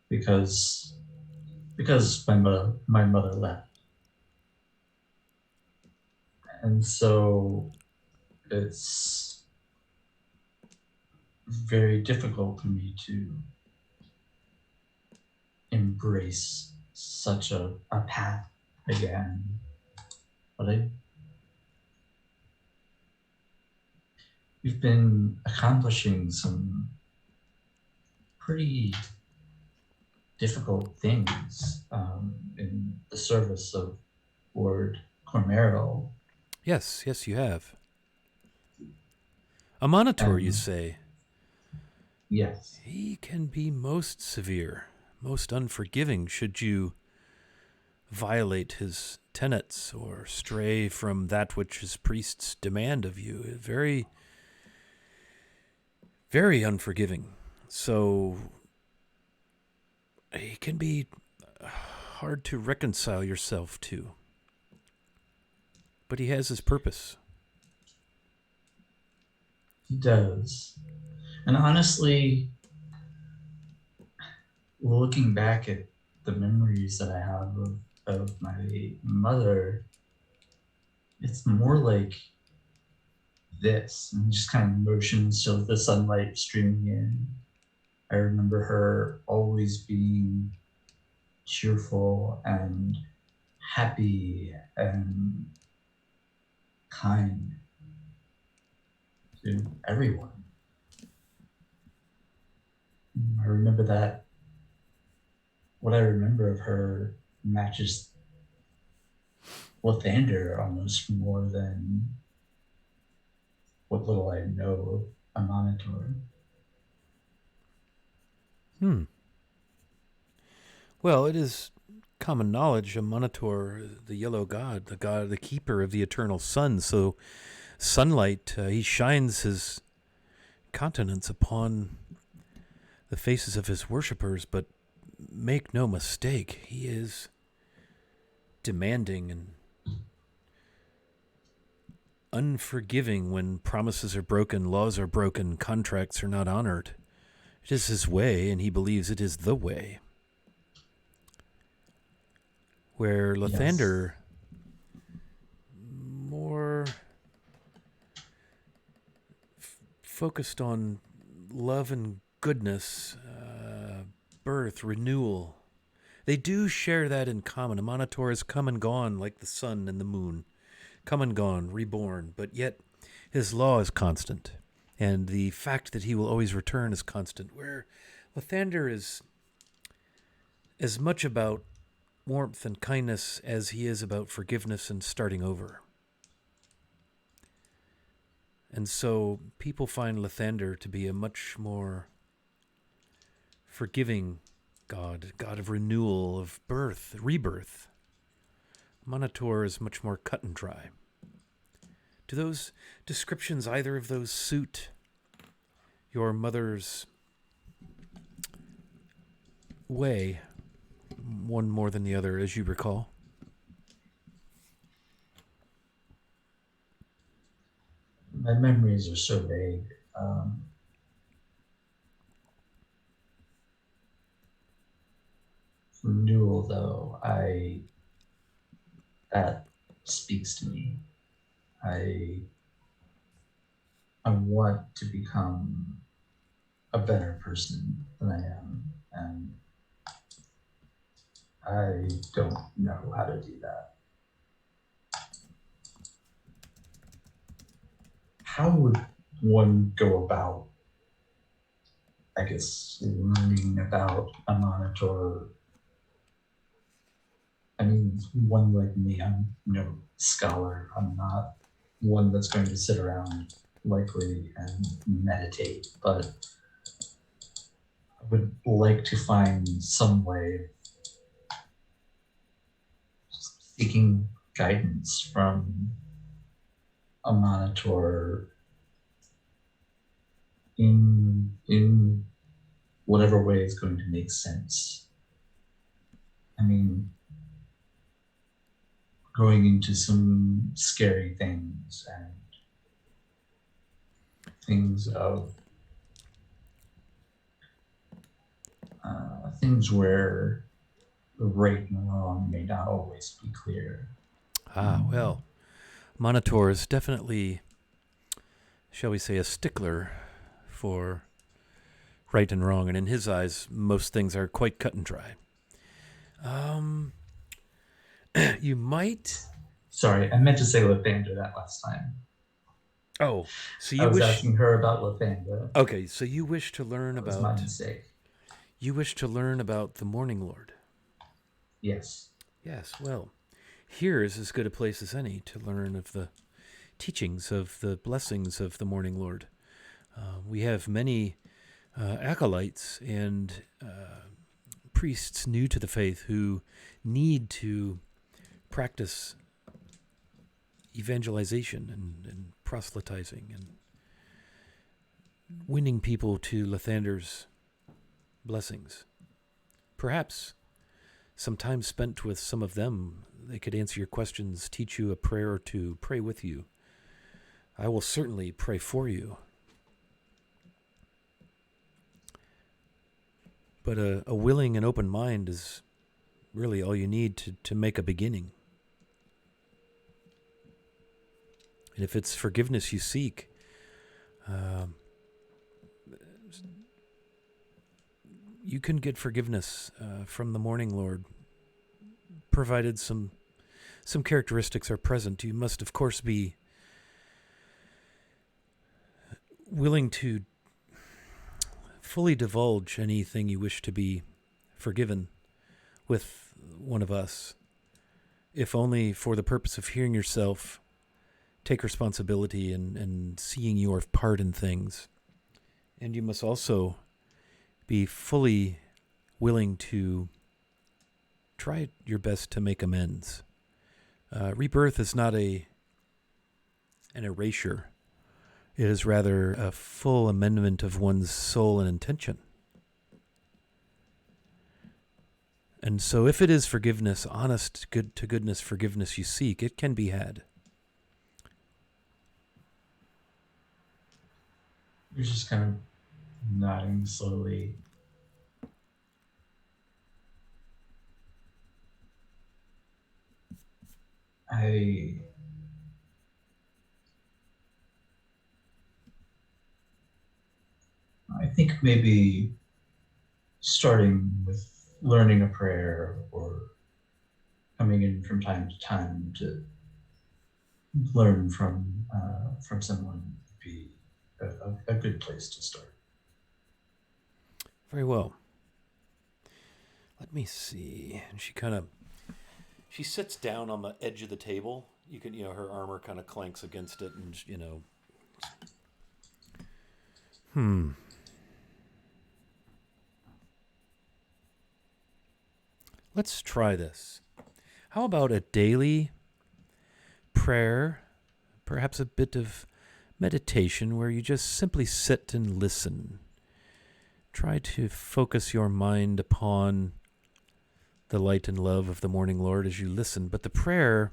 Because my mother left. And so it's very difficult for me to embrace such a path again. But we've been accomplishing some pretty difficult things in the service of Lord Cormeril. Yes, you have. A monitor, you say? Yes. He can be most severe, most unforgiving should you violate his tenets or stray from that which his priests demand of you. Very, very unforgiving. So he can be hard to reconcile yourself to. But he has his purpose. He does. And honestly, looking back at the memories that I have of my mother, it's more like this, and just kind of motions to the sunlight streaming in. I remember her always being cheerful and happy and kind to everyone. I remember that what I remember of her matches Lathander almost more than what little I know of a monitor. Well, it is common knowledge, a Monitor, the yellow god, the keeper of the eternal sun. So sunlight, he shines his countenance upon the faces of his worshippers, but make no mistake, he is demanding and unforgiving when promises are broken, laws are broken, contracts are not honored. It is his way, and he believes it is the way. Where Lathander more focused on love and goodness, birth, renewal. They do share that in common. A Monitor has come and gone like the sun and the moon. Come and gone, reborn, but yet his law is constant. And the fact that he will always return is constant. Where Lathander is as much about warmth and kindness as he is about forgiveness and starting over. And so people find Lathander to be a much more forgiving god of renewal, of birth, rebirth. Monitor is much more cut and dry. Do those descriptions, either of those, suit your mother's way, one more than the other, as you recall? My memories are so vague. Renewal, though, that speaks to me. I want to become a better person than I am, and I don't know how to do that. How would one go about, I guess, learning about a monitor? I mean, one like me, I'm no scholar. I'm not one that's going to sit around likely and meditate, but I would like to find some way of seeking guidance from a monitor in whatever way is going to make sense. I mean, going into some scary things and things of things where the right and wrong may not always be clear. Well, Monitor is definitely, shall we say, a stickler for right and wrong, and in his eyes, most things are quite cut and dry. You might. Sorry, I meant to say Lathander that last time. Oh, so you I was wish asking her about Lathander. Okay, so you wish to learn That was about. my mistake. You wish to learn about the Morning Lord. Yes. Yes. Well, here is as good a place as any to learn of the teachings of the blessings of the Morning Lord. We have many acolytes and priests new to the faith who need to practice evangelization and proselytizing and winning people to Lathander's blessings. Perhaps some time spent with some of them, they could answer your questions, teach you a prayer or two, pray with you. I will certainly pray for you. But a willing and open mind is really all you need to make a beginning. And if it's forgiveness you seek, you can get forgiveness from the Morning Lord, provided some characteristics are present. You must, of course, be willing to fully divulge anything you wish to be forgiven with one of us, if only for the purpose of hearing yourself take responsibility and seeing your part in things. And you must also be fully willing to try your best to make amends. Rebirth is not an erasure. It is rather a full amendment of one's soul and intention. And so if it is forgiveness, honest, good to goodness forgiveness you seek, it can be had. You're just kind of nodding slowly. I think maybe starting with learning a prayer or coming in from time to time to learn from someone would be a good place to start. Very well. Let me see. And she sits down on the edge of the table. You can, her armor kind of clanks against it, and Let's try this. How about a daily prayer, perhaps a bit of meditation where you just simply sit and listen. Try to focus your mind upon the light and love of the Morning Lord as you listen. But the prayer,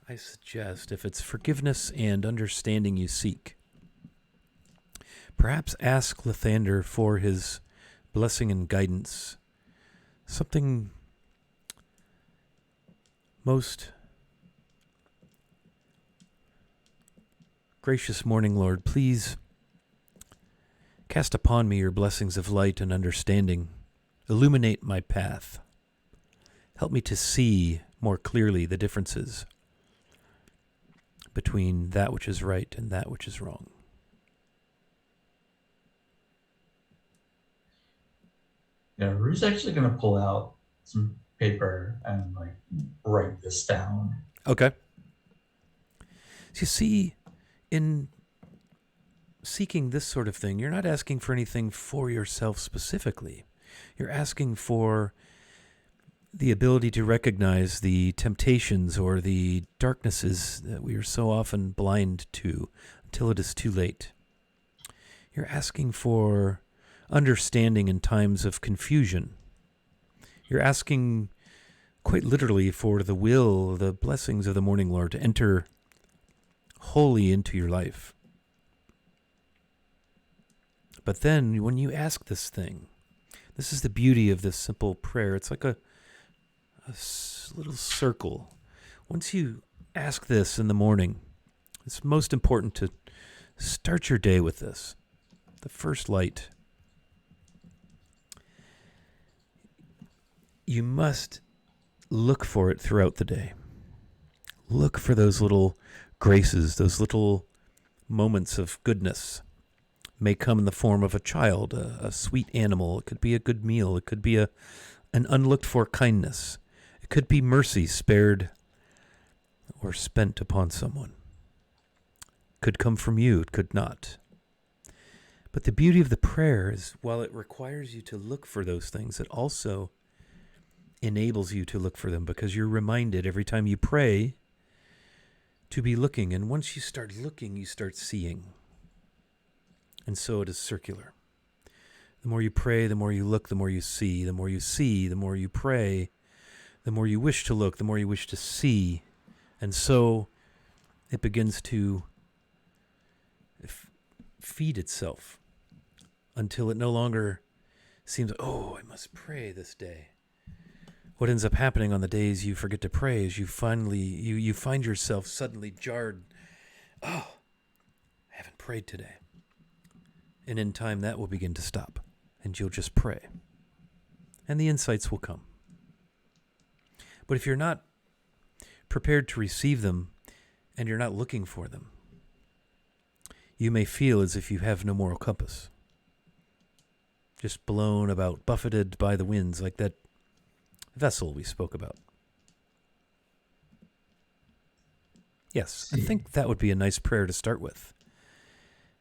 I suggest, if it's forgiveness and understanding you seek, perhaps ask Lathander for his blessing and guidance. Something most gracious Morning Lord, please cast upon me your blessings of light and understanding. Illuminate my path. Help me to see more clearly the differences between that which is right and that which is wrong. Yeah, Rue's actually going to pull out some paper and write this down. Okay. So you see, in seeking this sort of thing, you're not asking for anything for yourself specifically. You're asking for the ability to recognize the temptations or the darknesses that we are so often blind to until it is too late. You're asking for understanding in times of confusion. You're asking quite literally for the will, the blessings of the Morning Lord to enter wholly into your life. But then when you ask this thing, this is the beauty of this simple prayer. It's like a little circle. Once you ask this in the morning, it's most important to start your day with this. The first light. You must look for it throughout the day. Look for those little graces, those little moments of goodness. May come in the form of a child, a sweet animal. It could be a good meal. It could be an unlooked for kindness. It could be mercy spared or spent upon someone. It could come from you. It could not. But the beauty of the prayer is while it requires you to look for those things, it also enables you to look for them because you're reminded every time you pray to be looking. And once you start looking, you start seeing. And so it is circular. The more you pray, the more you look, the more you see. The more you see, the more you pray, the more you wish to look, the more you wish to see. And so it begins to feed itself until it no longer seems, oh, I must pray this day. What ends up happening on the days you forget to pray is you finally, you find yourself suddenly jarred. Oh, I haven't prayed today. And in time that will begin to stop and you'll just pray. And the insights will come. But if you're not prepared to receive them and you're not looking for them, you may feel as if you have no moral compass. Just blown about, buffeted by the winds like that vessel we spoke about. Yes, I think that would be a nice prayer to start with.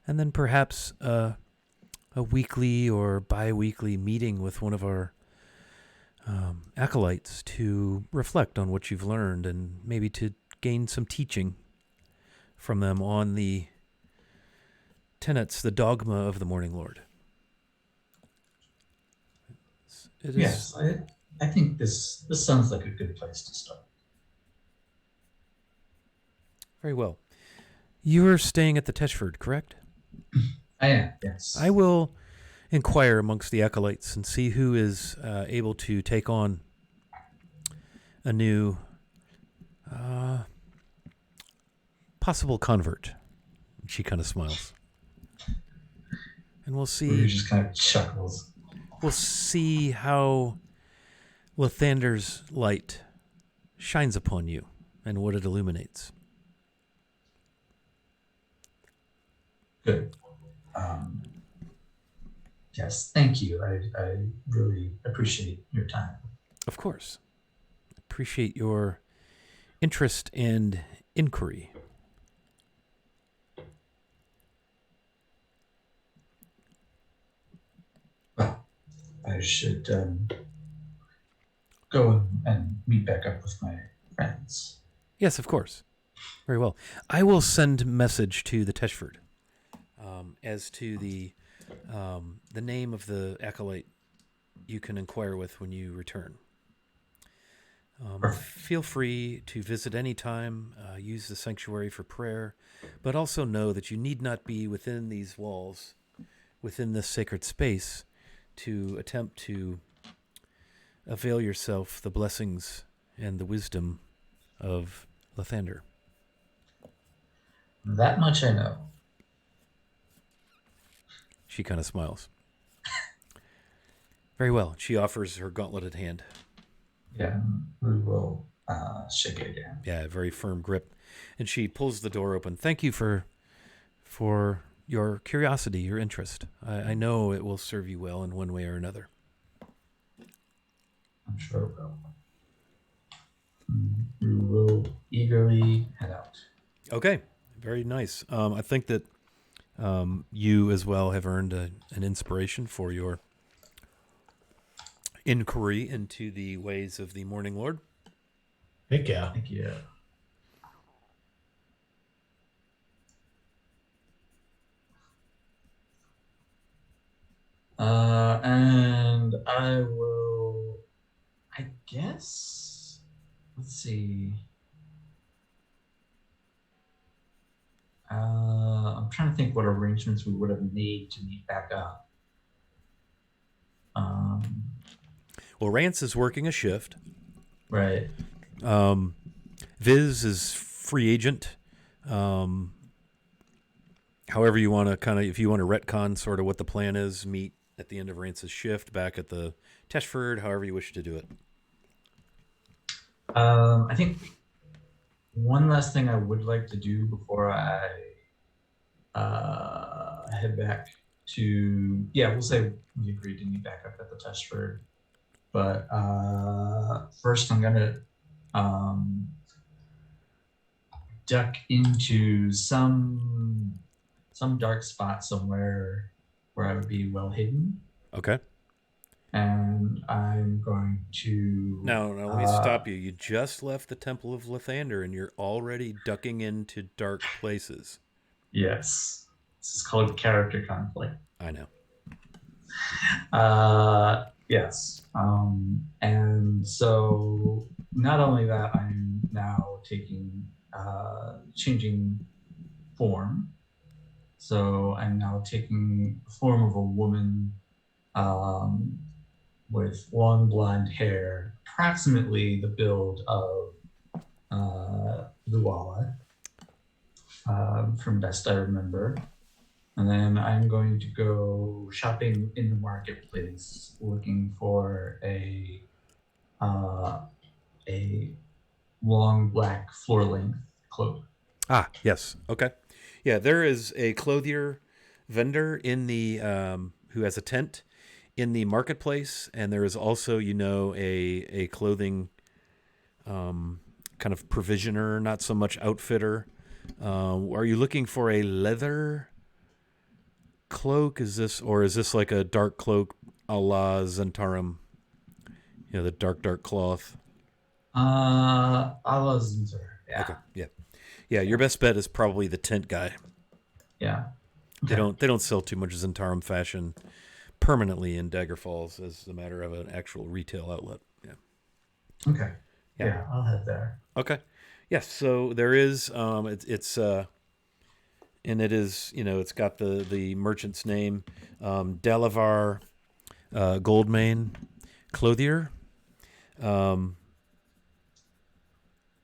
And then perhaps a weekly or bi-weekly meeting with one of our acolytes to reflect on what you've learned and maybe to gain some teaching from them on the tenets, the dogma of the Morning Lord. Yes, I think this sounds like a good place to start. Very well. You are staying at the Teshford, correct? I am, yes. I will inquire amongst the acolytes and see who is able to take on a new possible convert. She kind of smiles. And we'll see. Rudy just kind of chuckles. We'll see how Lathander's light shines upon you and what it illuminates. Good. Yes, thank you. I really appreciate your time. Of course. Appreciate your interest and inquiry. Well, I should go and meet back up with my friends. Yes, of course. Very well. I will send message to the Teshford as to the name of the acolyte you can inquire with when you return. Feel free to visit any time, use the sanctuary for prayer, but also know that you need not be within these walls, within this sacred space, to attempt to avail yourself the blessings and the wisdom of Lathander. That much I know. She kind of smiles. Very well. She offers her gauntleted hand. Yeah, we will shake it again. Yeah, a very firm grip. And she pulls the door open. Thank you for your curiosity, your interest. I know it will serve you well in one way or another. I'm sure it will. We will eagerly head out. Okay, very nice. I think that you as well have earned an inspiration for your inquiry into the ways of the Morning Lord. Heck yeah. Thank you. And I will, I guess, let's see. I'm trying to think what arrangements we would have made to meet back up. Well, Rance is working a shift. Right. Viz is free agent. However you want to kind of, if you want to retcon sort of what the plan is, meet at the end of Rance's shift back at the Teshford, however you wish to do it. I think one last thing I would like to do before I head back to, we'll say we agreed to meet back up at the Teshford. But first I'm going to duck into some dark spot somewhere where I would be well hidden, Okay. and I'm going to. Now, let me stop you. You just left the Temple of Lathander, and you're already ducking into dark places. Yes, this is called character conflict. I know. Yes. And so not only that, I'm now changing form. So I'm now taking the form of a woman with long blonde hair, approximately the build of Luala, from best I remember. And then I'm going to go shopping in the marketplace, looking for a long black floor-length cloak. Ah, yes. Okay. Yeah, there is a clothier vendor in the who has a tent in the marketplace, and there is also, a clothing kind of provisioner, not so much outfitter. Are you looking for a leather cloak? Is this like a dark cloak a la Zentarum? The dark cloth. Alazunzer. Yeah. Okay. Yeah. Your best bet is probably the tent guy. Yeah. Okay. They don't sell too much Zentarum fashion permanently in Dagger Falls as a matter of an actual retail outlet. Yeah. Okay. Yeah, I'll head there. Okay. Yes. So there is it's and it is, it's got the merchant's name, Delavar Goldmane Clothier.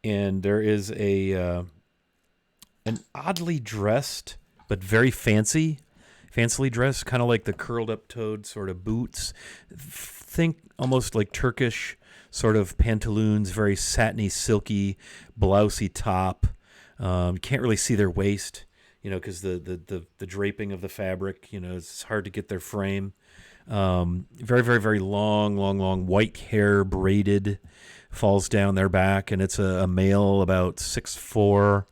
And there is an oddly dressed but very fancily dressed, kind of like the curled up toed sort of boots. Think almost like Turkish sort of pantaloons, very satiny, silky, blousey top. You can't really see their waist, because the draping of the fabric, it's hard to get their frame. Very, very, very long white hair braided, falls down their back, and it's a male about 6'4",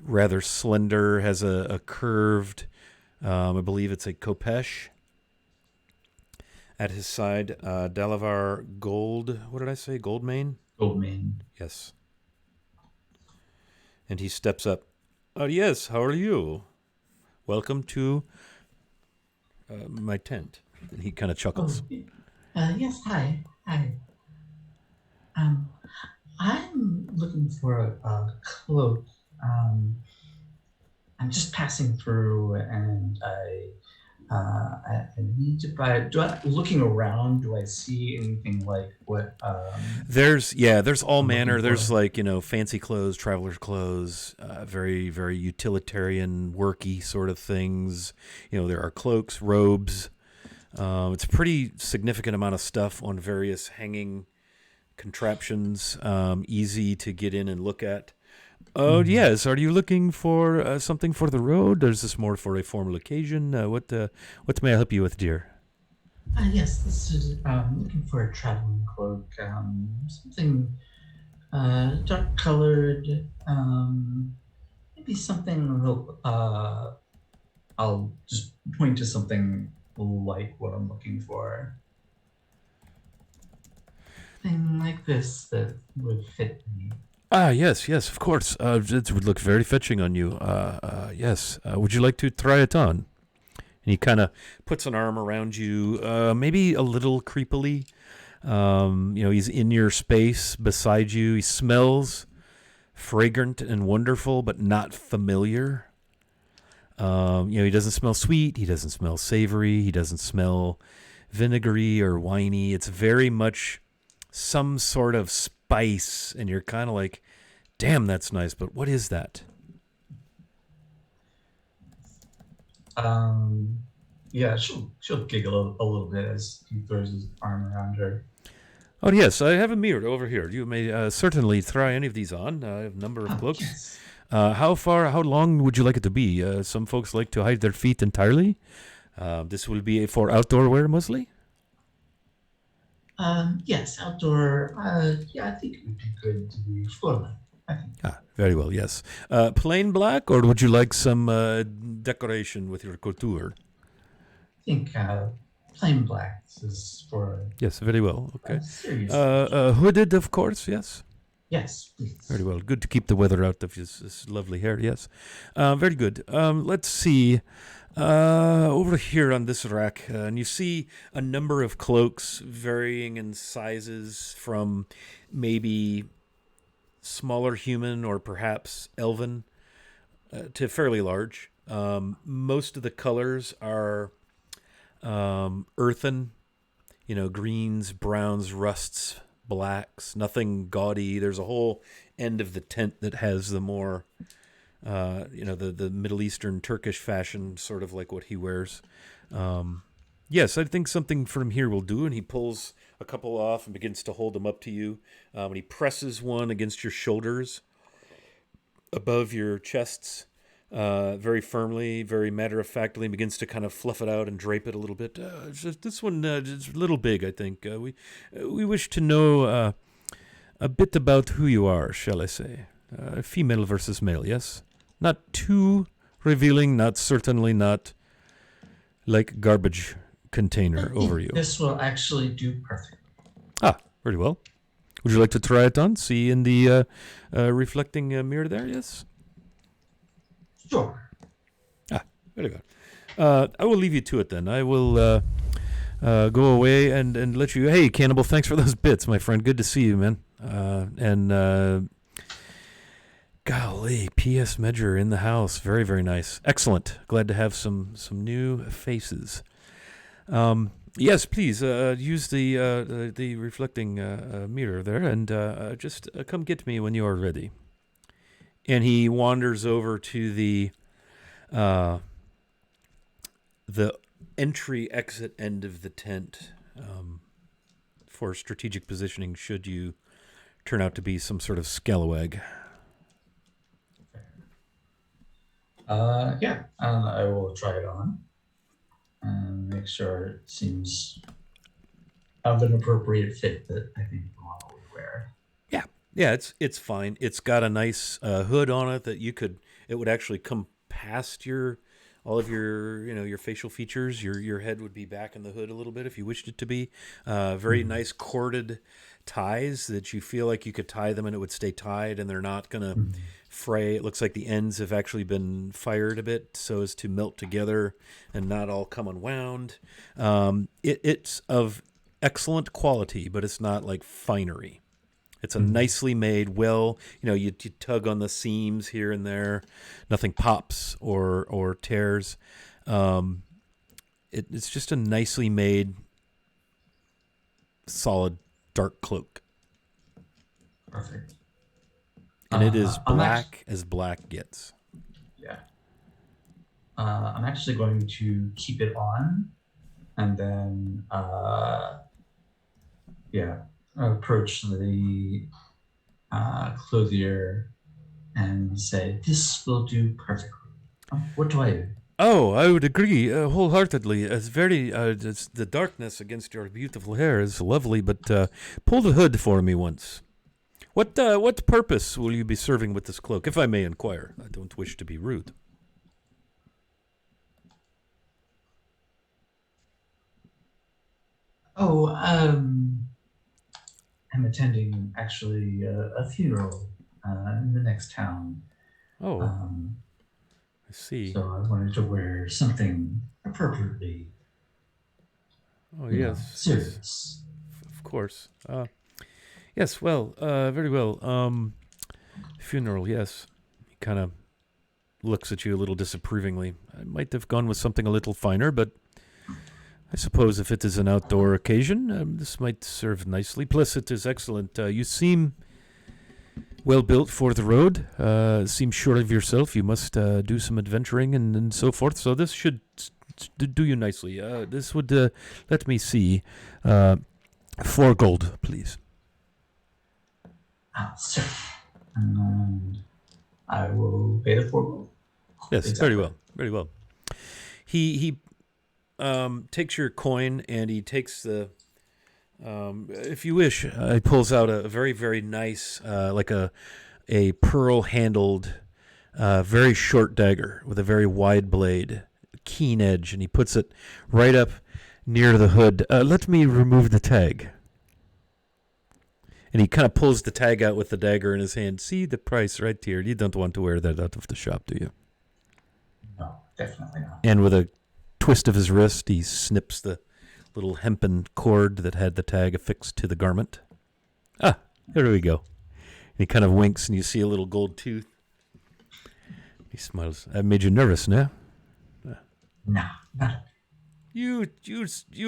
rather slender, has a curved, I believe it's a Kopesh at his side. Delavar what did I say? Goldmane? Goldmane. Yes. And he steps up. Oh, yes, how are you? Welcome to my tent. And he kind of chuckles. Yes, hi. I'm looking for a cloak. I'm just passing through, and I need to buy. Looking around, do I see anything like what? There's all manner. There's for? fancy clothes, traveler's clothes, very, very utilitarian, worky sort of things. There are cloaks, robes. It's a pretty significant amount of stuff on various hanging contraptions, easy to get in and look at. Oh, yes. Are you looking for something for the road, or is this more for a formal occasion? What may I help you with, dear? Yes, this is looking for a traveling cloak. Something dark colored. Maybe something. I'll just point to something like what I'm looking for. Thing like this that would fit me. Ah, yes, of course. It would look very fetching on you. Yes. Would you like to try it on? And he kind of puts an arm around you, maybe a little creepily. He's in your space beside you. He smells fragrant and wonderful, but not familiar. He doesn't smell sweet. He doesn't smell savory. He doesn't smell vinegary or winey. It's very much some sort of spice, and you're kind of like, damn, that's nice, but what is that? Yeah, she'll giggle a little bit as he throws his arm around her. Oh, yes, I have a mirror over here. You may certainly try any of these on. I have a number of cloaks. Yes. How long would you like it to be? Some folks like to hide their feet entirely. This will be for outdoor wear mostly? Yes, outdoor. Yeah, I think it would be good to be floor length. Very well, yes. Plain black, or would you like some decoration with your couture? think plain black is for Yes, very well. Okay. serious. Hooded, of course, yes. Yes, please. Very well. Good to keep the weather out of his lovely hair, yes. Very good. Let's see. Over here on this rack, and you see a number of cloaks varying in sizes from maybe smaller human or perhaps elven to fairly large. Most of the colors are earthen, greens, browns, rusts, blacks, nothing gaudy. There's a whole end of the tent that has the more, the Middle Eastern Turkish fashion, sort of like what he wears. Yes, I think something from here will do. And he pulls a couple off and begins to hold them up to you. And he presses one against your shoulders above your chests. Very firmly, very matter-of-factly, begins to kind of fluff it out and drape it a little bit. This one is a little big, I think. We wish to know a bit about who you are, shall I say. Female versus male, yes? Not too revealing, certainly not like garbage container over you. This will actually do perfect. Ah, very well. Would you like to try it on? See in the reflecting mirror there, yes? Sure. Very good. I will leave you to it then. I will go away and let you. Hey, Cannibal, thanks for those bits, my friend. Good to see you, man. Golly, P.S. Medger in the house. Very, very nice. Excellent. Glad to have some new faces. Yes, please use the reflecting mirror there and just come get me when you are ready. And he wanders over to the entry-exit end of the tent for strategic positioning should you turn out to be some sort of scalawag. I will try it on and make sure it seems of an appropriate fit that I think the model would wear. Yeah, it's fine. It's got a nice hood on it that it would actually come past all of your facial features. Your head would be back in the hood a little bit if you wished it to be. Very nice corded ties that you feel like you could tie them and it would stay tied and they're not going to fray. It looks like the ends have actually been fired a bit so as to melt together and not all come unwound. It's of excellent quality, but it's not like finery. It's a nicely made, you tug on the seams here and there. Nothing pops or tears. It's just a nicely made, solid, dark cloak. Perfect. And it is black as black gets. Yeah. I'm actually going to keep it on and then, approach the clothier and say, "This will do perfectly." What do I do? Oh, I would agree wholeheartedly. It's very the darkness against your beautiful hair is lovely, but pull the hood for me once. What purpose will you be serving with this cloak, if I may inquire? I don't wish to be rude. I'm attending actually a funeral in the next town. Oh, I see. So I wanted to wear something appropriately. Oh, yes. Serious. Of course. Yes, well, very well. Funeral, yes. He kind of looks at you a little disapprovingly. I might have gone with something a little finer, but I suppose if it is an outdoor occasion, this might serve nicely. Plus, it is excellent. You seem well built for the road. Seem sure of yourself. You must do some adventuring and so forth. So this should do you nicely. This would, let me see, 4 gold, please. Sir. And I will pay the 4 gold. Yes, Exactly. very well, very well. He takes your coin and he takes the, if you wish, he pulls out a very, very nice, like a pearl-handled, very short dagger with a very wide blade. keen edge, and he puts it right up near the hood. Let me remove the tag. And he kind of pulls the tag out with the dagger in his hand. See the price right here. You don't want to wear that out of the shop, do you? No, definitely not. And with a twist of his wrist, he snips the little hempen cord that had the tag affixed to the garment. Ah, there we go. And he kind of winks, and you see a little gold tooth. He smiles. I made you nervous, no? No, not. You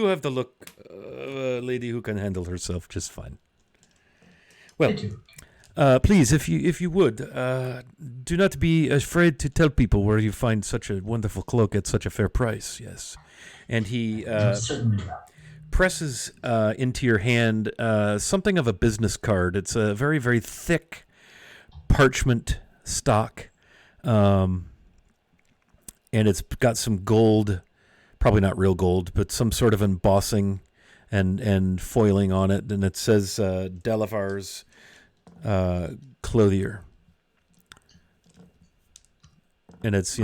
have the look of a lady who can handle herself just fine. Well, I do. please, if you would, do not be afraid to tell people where you find such a wonderful cloak at such a fair price. Yes, and he Certainly will. presses into your hand something of a business card. It's a very, very thick parchment stock, and it's got some gold, probably not real gold, but some sort of embossing and foiling on it, and it says Dalelands clothier, and it's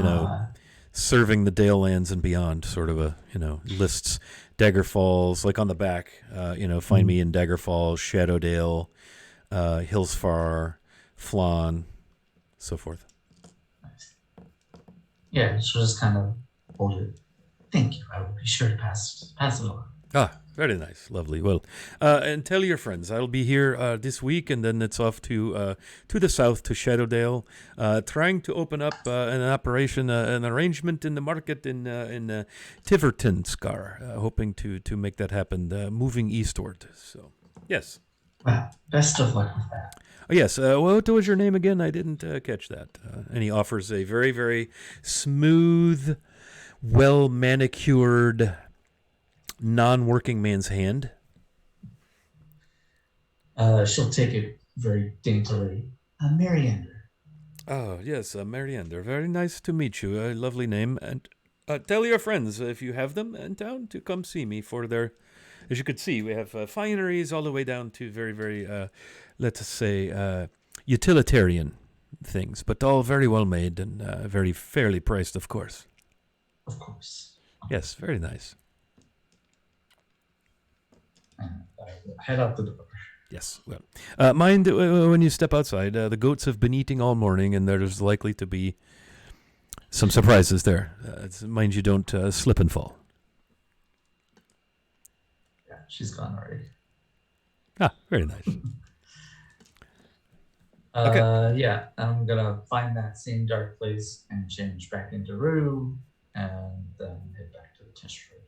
serving the Dalelands and beyond, sort of a lists Dagger Falls, like on the back, find me in Dagger Falls, Shadowdale, Hillsfar, Flan, so forth. Nice. Yeah, she'll just kind of hold it. Thank you. I will be sure to pass it along. Ah, very nice, lovely. Well, and tell your friends I'll be here this week, and then it's off to the south to Shadowdale, trying to open up an operation, an arrangement in the market in Tiverton, Scar, hoping to make that happen, moving eastward. So, yes. Well, best of luck with that. Oh, yes. What was your name again? I didn't catch that. And he offers a very, very smooth, well manicured, non-working man's hand. She'll take it very daintily. Mariander. Oh, yes, Mariander. Very nice to meet you. A lovely name. And tell your friends, if you have them in town, to come see me for their... As you could see, we have fineries all the way down to very, very, let's say, utilitarian things, but all very well made and very fairly priced, of course. Of course. Yes, very nice. And I will head out the door. Yes, well, mind when you step outside, the goats have been eating all morning, and there's likely to be some surprises there. Mind you don't slip and fall. Yeah, she's gone already. Ah, very nice. Okay. Yeah, I'm gonna find that same dark place and change back into Rue, and then head back to the Tishford.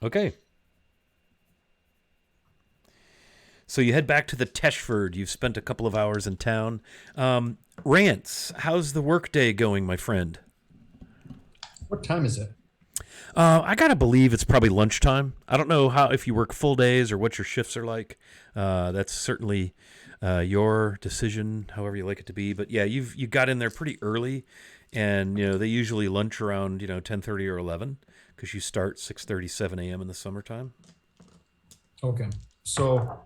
Okay. So you head back to the Teshford. You've spent a couple of hours in town. Rance, how's the workday going, my friend? What time is it? I gotta believe it's probably lunchtime. I don't know if you work full days or what your shifts are like. That's certainly your decision, however you like it to be. But yeah, you got in there pretty early, and they usually lunch around 10:30 or 11 because you start 6:30, 7 a.m. in the summertime. Okay. So,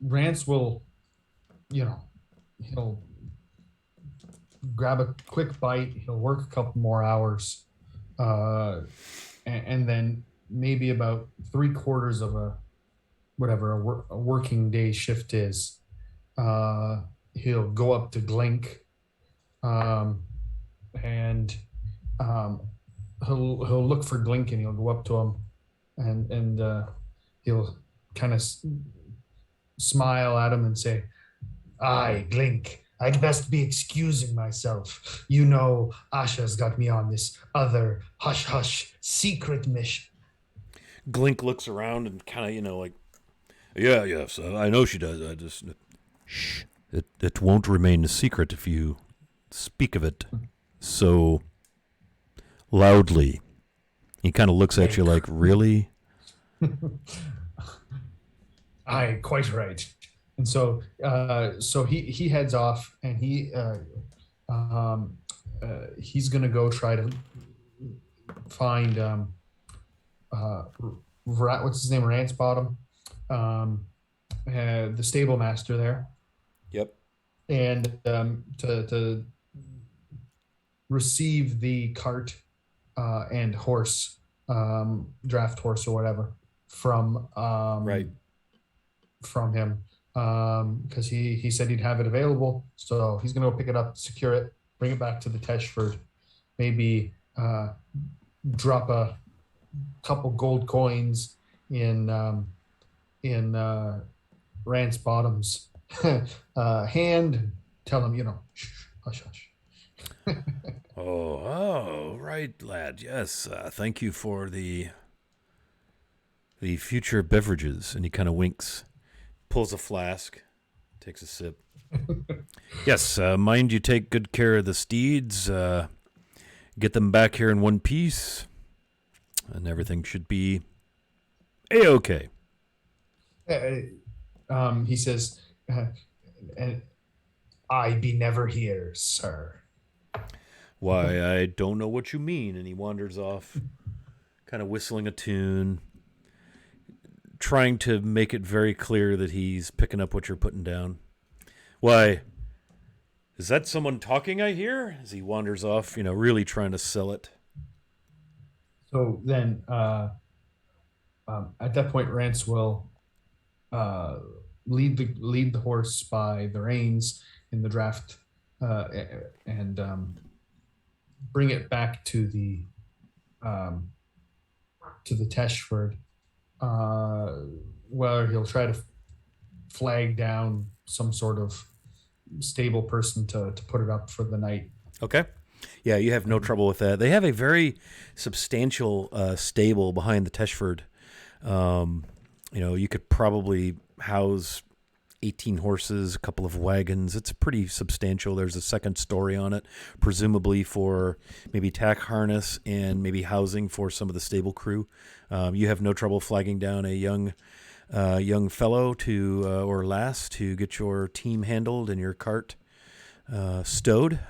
Rance will, he'll grab a quick bite. He'll work a couple more hours, and then maybe about 3/4 of a working day shift is. He'll go up to Glink, and he'll look for Glink, and he'll go up to him, and he'll kind of smile at him and say, "Aye, Glink, I'd best be excusing myself. Asha's got me on this other hush-hush secret mission." Glink looks around and kind of, like, yes, I know she does. I just, shh, it won't remain a secret if you speak of it so loudly. He kind of looks at you like, really? Aye, quite right. And so he heads off, and he's gonna go try to find what's his name, Rance Bottom, the stable master there. Yep. and to receive the cart and horse, draft horse or whatever, from Right. from him, because he said he'd have it available. So he's gonna go pick it up, secure it, bring it back to the Teshford, maybe drop a couple gold coins in Rance Bottom's hand. Tell him, shh, hush, hush. Oh, right, lad. Yes. Thank you for the future beverages. And he kind of winks, pulls a flask, takes a sip. Yes. Mind you take good care of the steeds. Get them back here in one piece, and everything should be A-okay. He says, and I be never here, sir. Why, I don't know what you mean. And he wanders off, kind of whistling a tune, trying to make it very clear that he's picking up what you're putting down. Why, is that someone talking I hear? As he wanders off, really trying to sell it. So then, at that point, Rance will lead the horse by the reins in the draft, and bring it back to the Teshford, where he'll try to flag down some sort of stable person to put it up for the night. Okay. Yeah, you have no trouble with that. They have a very substantial stable behind the Teshford. You could probably house 18 horses, a couple of wagons. It's pretty substantial. There's a second story on it, presumably for maybe tack harness and maybe housing for some of the stable crew. You have no trouble flagging down a young fellow or lass to get your team handled and your cart stowed.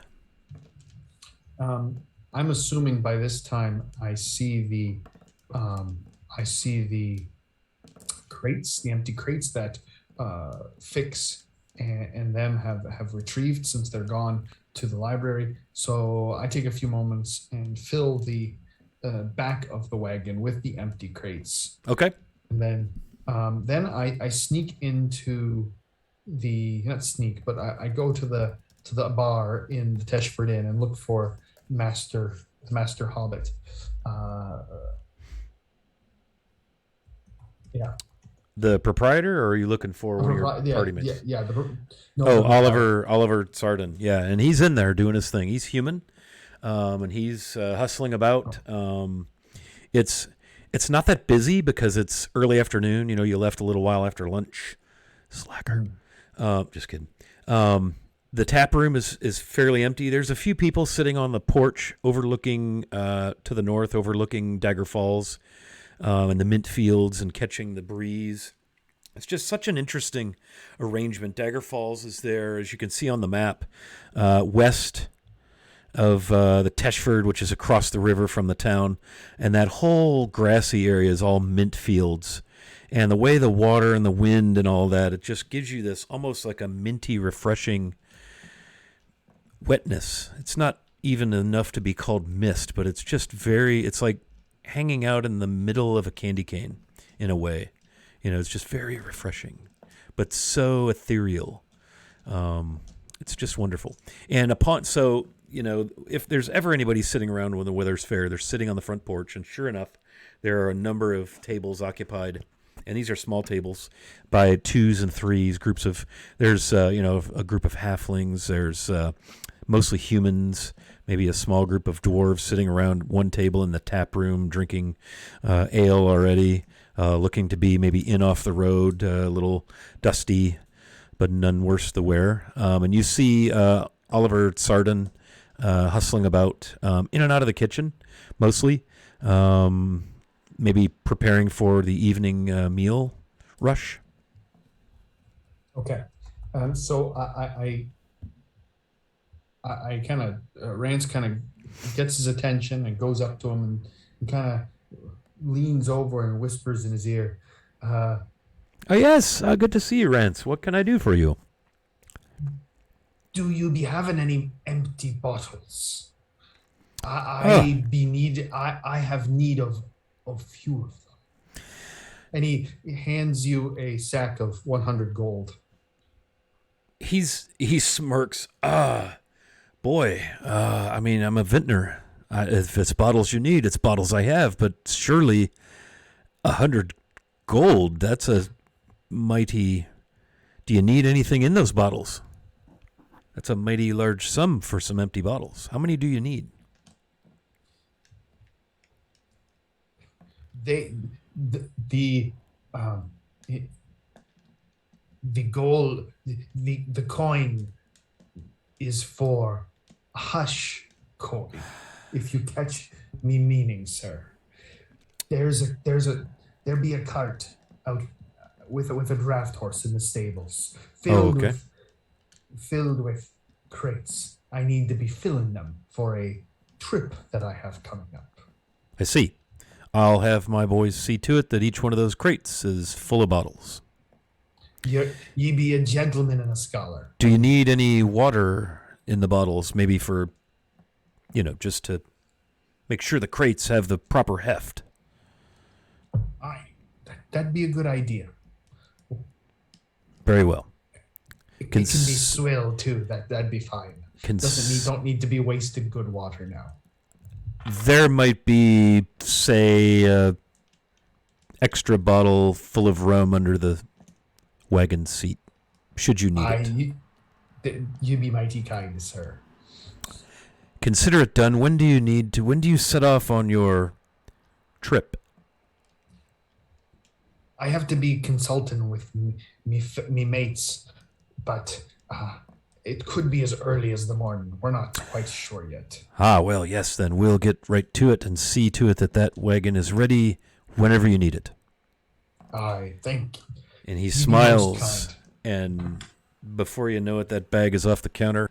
I'm assuming by this time I see the crates, the empty crates that Fix and them have retrieved since they're gone to the library. So I take a few moments and fill the back of the wagon with the empty crates. Okay. And then I sneak into not sneak, but I go to the bar in the Teshford Inn and look for the Master Hobbit. Yeah. The proprietor, or are you looking for one of your party mates? Yeah. Oliver Sarden. Yeah, and he's in there doing his thing. He's human, and he's hustling about. It's not that busy because it's early afternoon. You left a little while after lunch. Slacker. Just kidding. The tap room is fairly empty. There's a few people sitting on the porch overlooking to the north, overlooking Dagger Falls. And the mint fields and catching the breeze. It's just such an interesting arrangement. Dagger Falls is there, as you can see on the map, west of the Teshford, which is across the river from the town. And that whole grassy area is all mint fields. And the way the water and the wind and all that, it just gives you this almost like a minty, refreshing wetness. It's not even enough to be called mist, but it's just it's like hanging out in the middle of a candy cane in a way. It's just very refreshing, but so ethereal. It's just wonderful. And if there's ever anybody sitting around when the weather's fair, they're sitting on the front porch, and sure enough, there are a number of tables occupied. And these are small tables by twos and threes, there's a group of halflings, there's mostly humans, maybe a small group of dwarves sitting around one table in the tap room drinking ale already, looking to be maybe in off the road, a little dusty, but none worse the wear. And you see Oliver Sarden hustling about in and out of the kitchen, mostly, maybe preparing for the evening meal rush. Okay. So I kind of Rance kind of gets his attention and goes up to him and kind of leans over and whispers in his ear. Oh yes, good to see you, Rance. What can I do for you? Do you be having any empty bottles? Oh. I have need of few of them. And he hands you a sack of 100 gold. He smirks. Boy. I mean, I'm a vintner. If it's bottles you need, it's bottles I have. But surely, 100 gold. That's a mighty. Do you need anything in those bottles? That's a mighty large sum for some empty bottles. How many do you need? The gold, the coin is for a hush coin. If you catch me meaning, sir. There be a cart out with a draft horse in the stables, filled with crates. I need to be filling them for a trip that I have coming up. I see. I'll have my boys see to it that each one of those crates is full of bottles. Ye be a gentleman and a scholar. Do you need any water in the bottles? Maybe for, just to make sure the crates have the proper heft. Aye, that'd be a good idea. Very well. It can be swilled too. That'd be fine. Don't need to be wasted good water now. There might be, say, a extra bottle full of rum under the wagon seat, should you need it. You be mighty kind, sir. Consider it done. When do you set off on your trip? I have to be consulting with me mates, but it could be as early as the morning. We're not quite sure yet. Well, yes, then we'll get right to it and see to it that wagon is ready whenever you need it. I thank you. And he smiles, and before you know it, that bag is off the counter,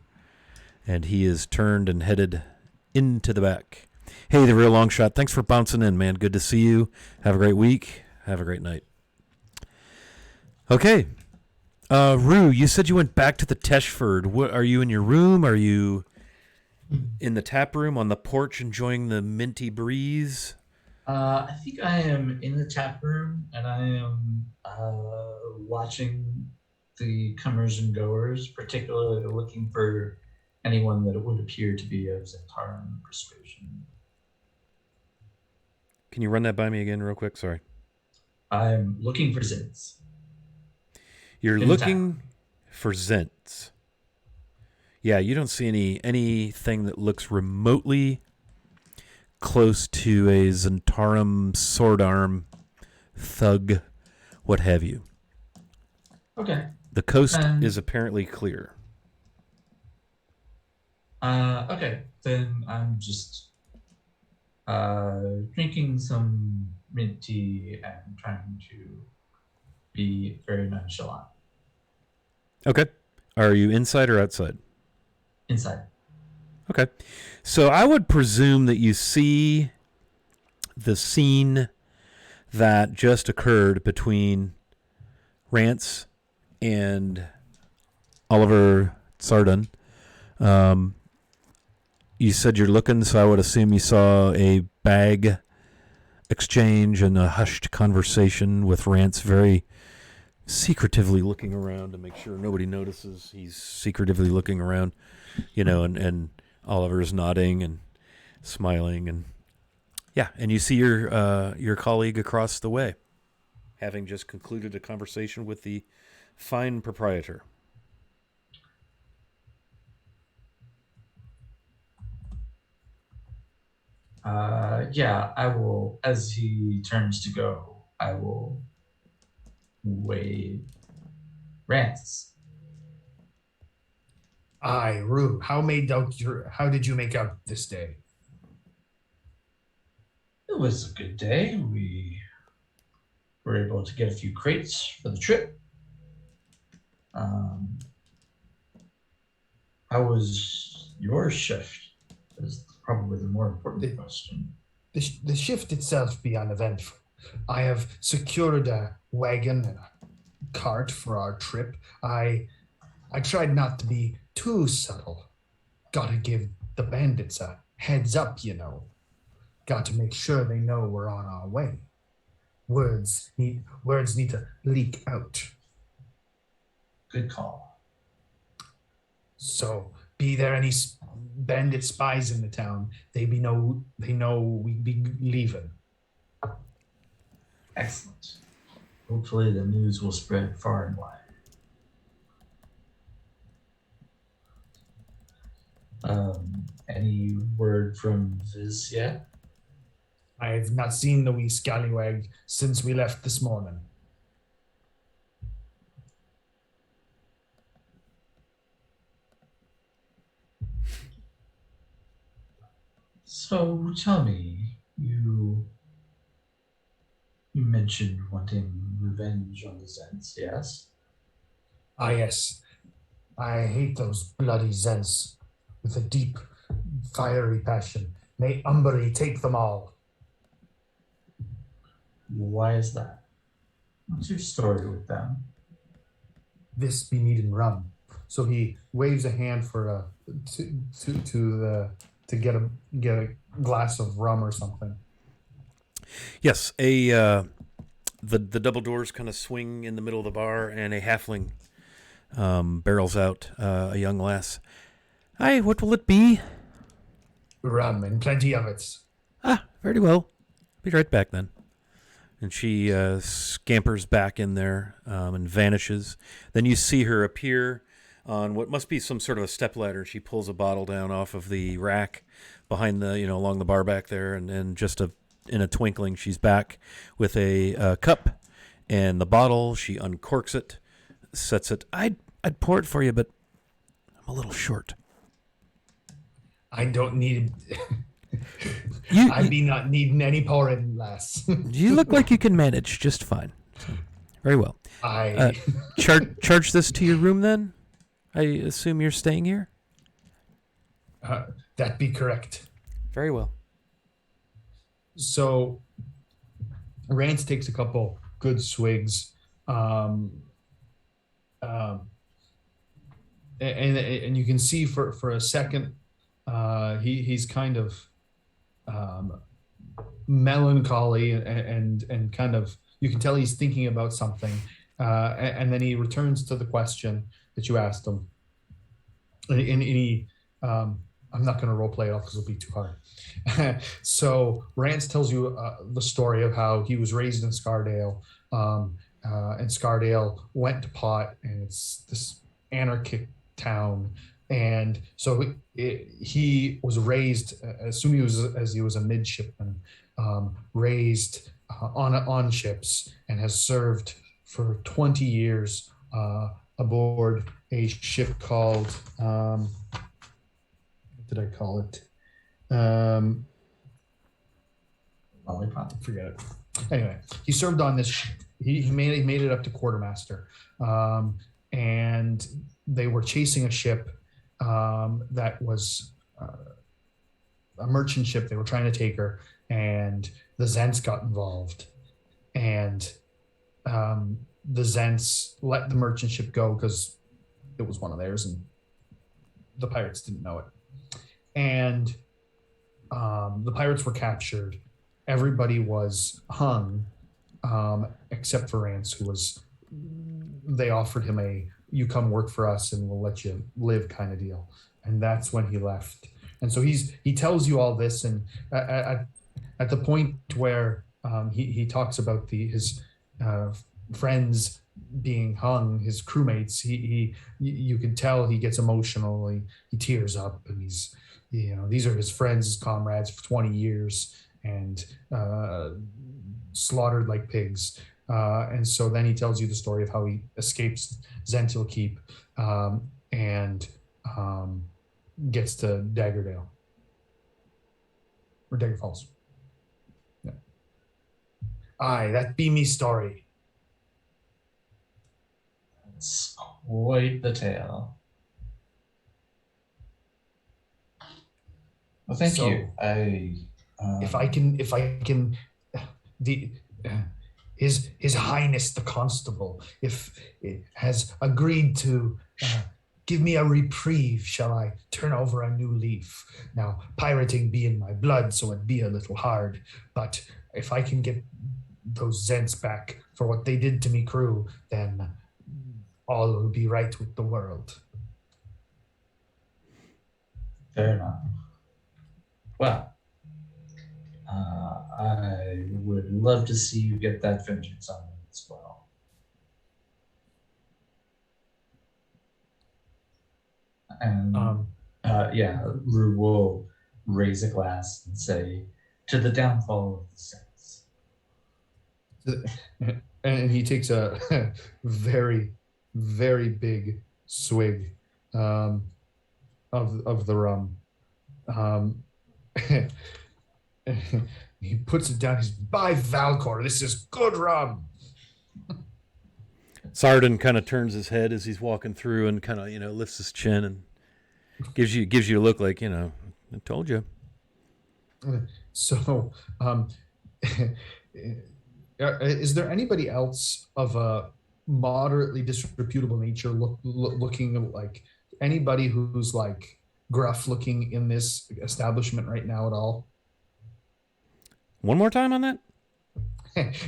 and he is turned and headed into the back. Hey, the real long shot. Thanks for bouncing in, man. Good to see you. Have a great week. Have a great night. Okay. Rue, you said you went back to the Teshford. What, are you in your room? Are you in the tap room on the porch enjoying the minty breeze? I think I am in the tap room, and I am watching the comers and goers, particularly looking for anyone that would appear to be of Zentaran persuasion. Can you run that by me again real quick? Sorry. I'm looking for Zins. You're looking for Zents. Yeah, you don't see anything that looks remotely close to a Zentarum sword arm thug, what have you. Okay. The coast is apparently clear. Okay, then I'm just drinking some mint tea and trying to be very nonchalant. Okay. Are you inside or outside? Inside. Okay. So I would presume that you see the scene that just occurred between Rance and Oliver Sardon. You said you're looking, so I would assume you saw a bag exchange and a hushed conversation with Rance very secretively looking around to make sure nobody notices. He's secretively looking around, and Oliver's nodding and smiling, and yeah, and you see your colleague across the way, having just concluded a conversation with the fine proprietor. Yeah, I will, as he turns to go, I will wave Rance. Aye, Rue, how did you make out this day? It was a good day. We were able to get a few crates for the trip. How was your shift? Is probably the more important question. The shift itself be uneventful. I have secured a wagon and a cart for our trip. I I tried not to be too subtle. Gotta give the bandits a heads up, you know. Got to make sure they know we're on our way. Words need to leak out. Good call. So, be there any bandit spies in the town? They know we be leaving. Excellent. Hopefully the news will spread far and wide. Any word from Viz yet? I've not seen the wee scallywag since we left this morning. So tell me, you mentioned wanting revenge on the Zens, yes? Ah, yes. I hate those bloody Zens with a deep, fiery passion. May Umbery take them all. Why is that? What's your story with them? This be needing rum. So he waves a hand for to get a glass of rum or something. Yes, the double doors kind of swing in the middle of the bar, and a halfling barrels out a young lass. Aye, what will it be? Rum and plenty of it. Ah, very well. Be right back then. And she scampers back in there and vanishes. Then you see her appear on what must be some sort of a stepladder. She pulls a bottle down off of the rack behind along the bar back there, and just in a twinkling, she's back with a cup and the bottle. She uncorks it, sets it. I'd pour it for you, but I'm a little short. I don't need. I be not needing any pouring, lass. You look like you can manage just fine. So, very well. Charge this to your room then? I assume you're staying here? That be correct. Very well. So Rance takes a couple good swigs. And you can see for a second he's kind of melancholy and kind of, you can tell he's thinking about something, and then he returns to the question that you asked him, and he I'm not going to role play it off because it'll be too hard. So Rance tells you the story of how he was raised in Scardale, and Scardale went to pot, and it's this anarchic town. And so he was raised as soon as he was a midshipman, raised on ships, and has served for 20 years aboard a ship called what did I call it? Lollipop. Forget it. Anyway, he served on this ship. He made it up to quartermaster, and they were chasing a ship that was a merchant ship. They were trying to take her, and the Zents got involved, and the Zents let the merchant ship go because it was one of theirs, and the pirates didn't know it. And the pirates were captured. Everybody was hung, except for Rance, who was. They offered him a "you come work for us and we'll let you live" kind of deal, and that's when he left. And so he tells you all this, and at the point where he talks about his friends being hung, his crewmates, you can tell he gets emotional. He tears up, and he's, these are his friends, his comrades for 20 years, and slaughtered like pigs. And so then he tells you the story of how he escapes Zentil Keep and gets to Daggerdale. Or Dagger Falls. Yeah. Aye, that be me story. That's quite the tale. Well, thank you. If I can, His Highness the Constable, if it has agreed to Give me a reprieve, shall I? Turn over a new leaf. Now, pirating be in my blood, so it'd be a little hard. But if I can get those Zents back for what they did to me crew, then all will be right with the world. Fair enough. Well, I would love to see you get that vengeance on them as well. And yeah, Rue will raise a glass and say, "To the downfall of the Saints." And he takes a very, very big swig of the rum. He puts it down. He's, by Valcor, this is good rum. Sardin kind of turns his head as he's walking through and kind of, lifts his chin and gives you a look like, I told you. So, is there anybody else of a moderately disreputable nature looking like anybody who's like gruff looking in this establishment right now at all? One more time on that?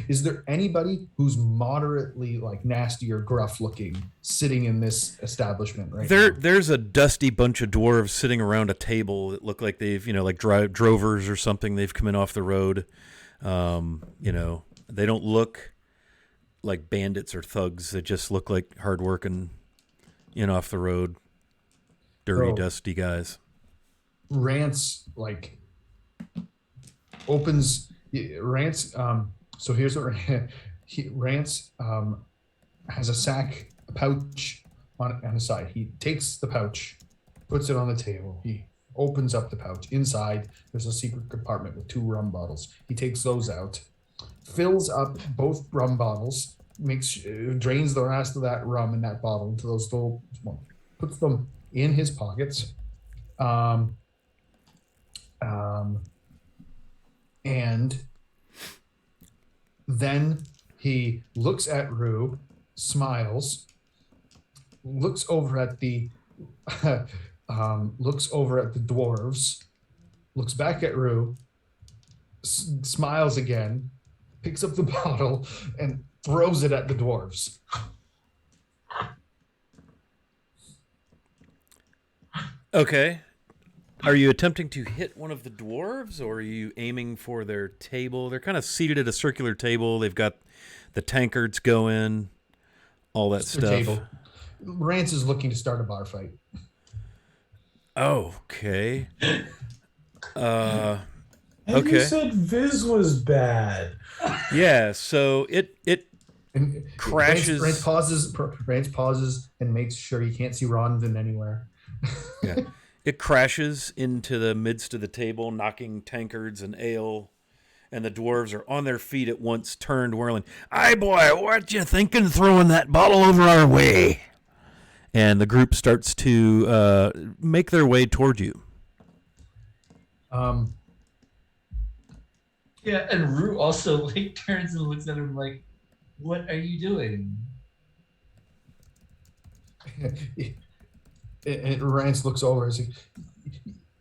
Is there anybody who's moderately like nasty or gruff looking sitting in this establishment right now? There's a dusty bunch of dwarves sitting around a table that look like they've, like drovers or something. They've come in off the road. They don't look like bandits or thugs. They just look like hardworking, off the road, dirty, dusty guys. Rance opens Rance. So here's what Rance has a pouch on his side. He takes the pouch, puts it on the table. He opens up the pouch. Inside, there's a secret compartment with 2 rum bottles. He takes those out, fills up both rum bottles, drains the rest of that rum in that bottle into those little, puts them in his pockets, and then he looks at Rue, smiles, looks over at the dwarves, looks back at Rue, smiles again, picks up the bottle, and throws it at the dwarves. Okay. Are you attempting to hit one of the dwarves, or are you aiming for their table? They're kind of seated at a circular table. They've got the tankards going, all that stuff. Table. Rance is looking to start a bar fight. And Okay. you said Viz was bad. Yeah, so it And crashes. Rance pauses and makes sure he can't see Ronvin anywhere. Yeah. It crashes into the midst of the table, knocking tankards and ale, and the dwarves are on their feet at once, turned, whirling. "Aye, boy, what you thinking throwing that bottle over our way?" And the group starts to make their way toward you. Yeah, and Rue also turns and looks at him like, "What are you doing?" And Rance looks over and says,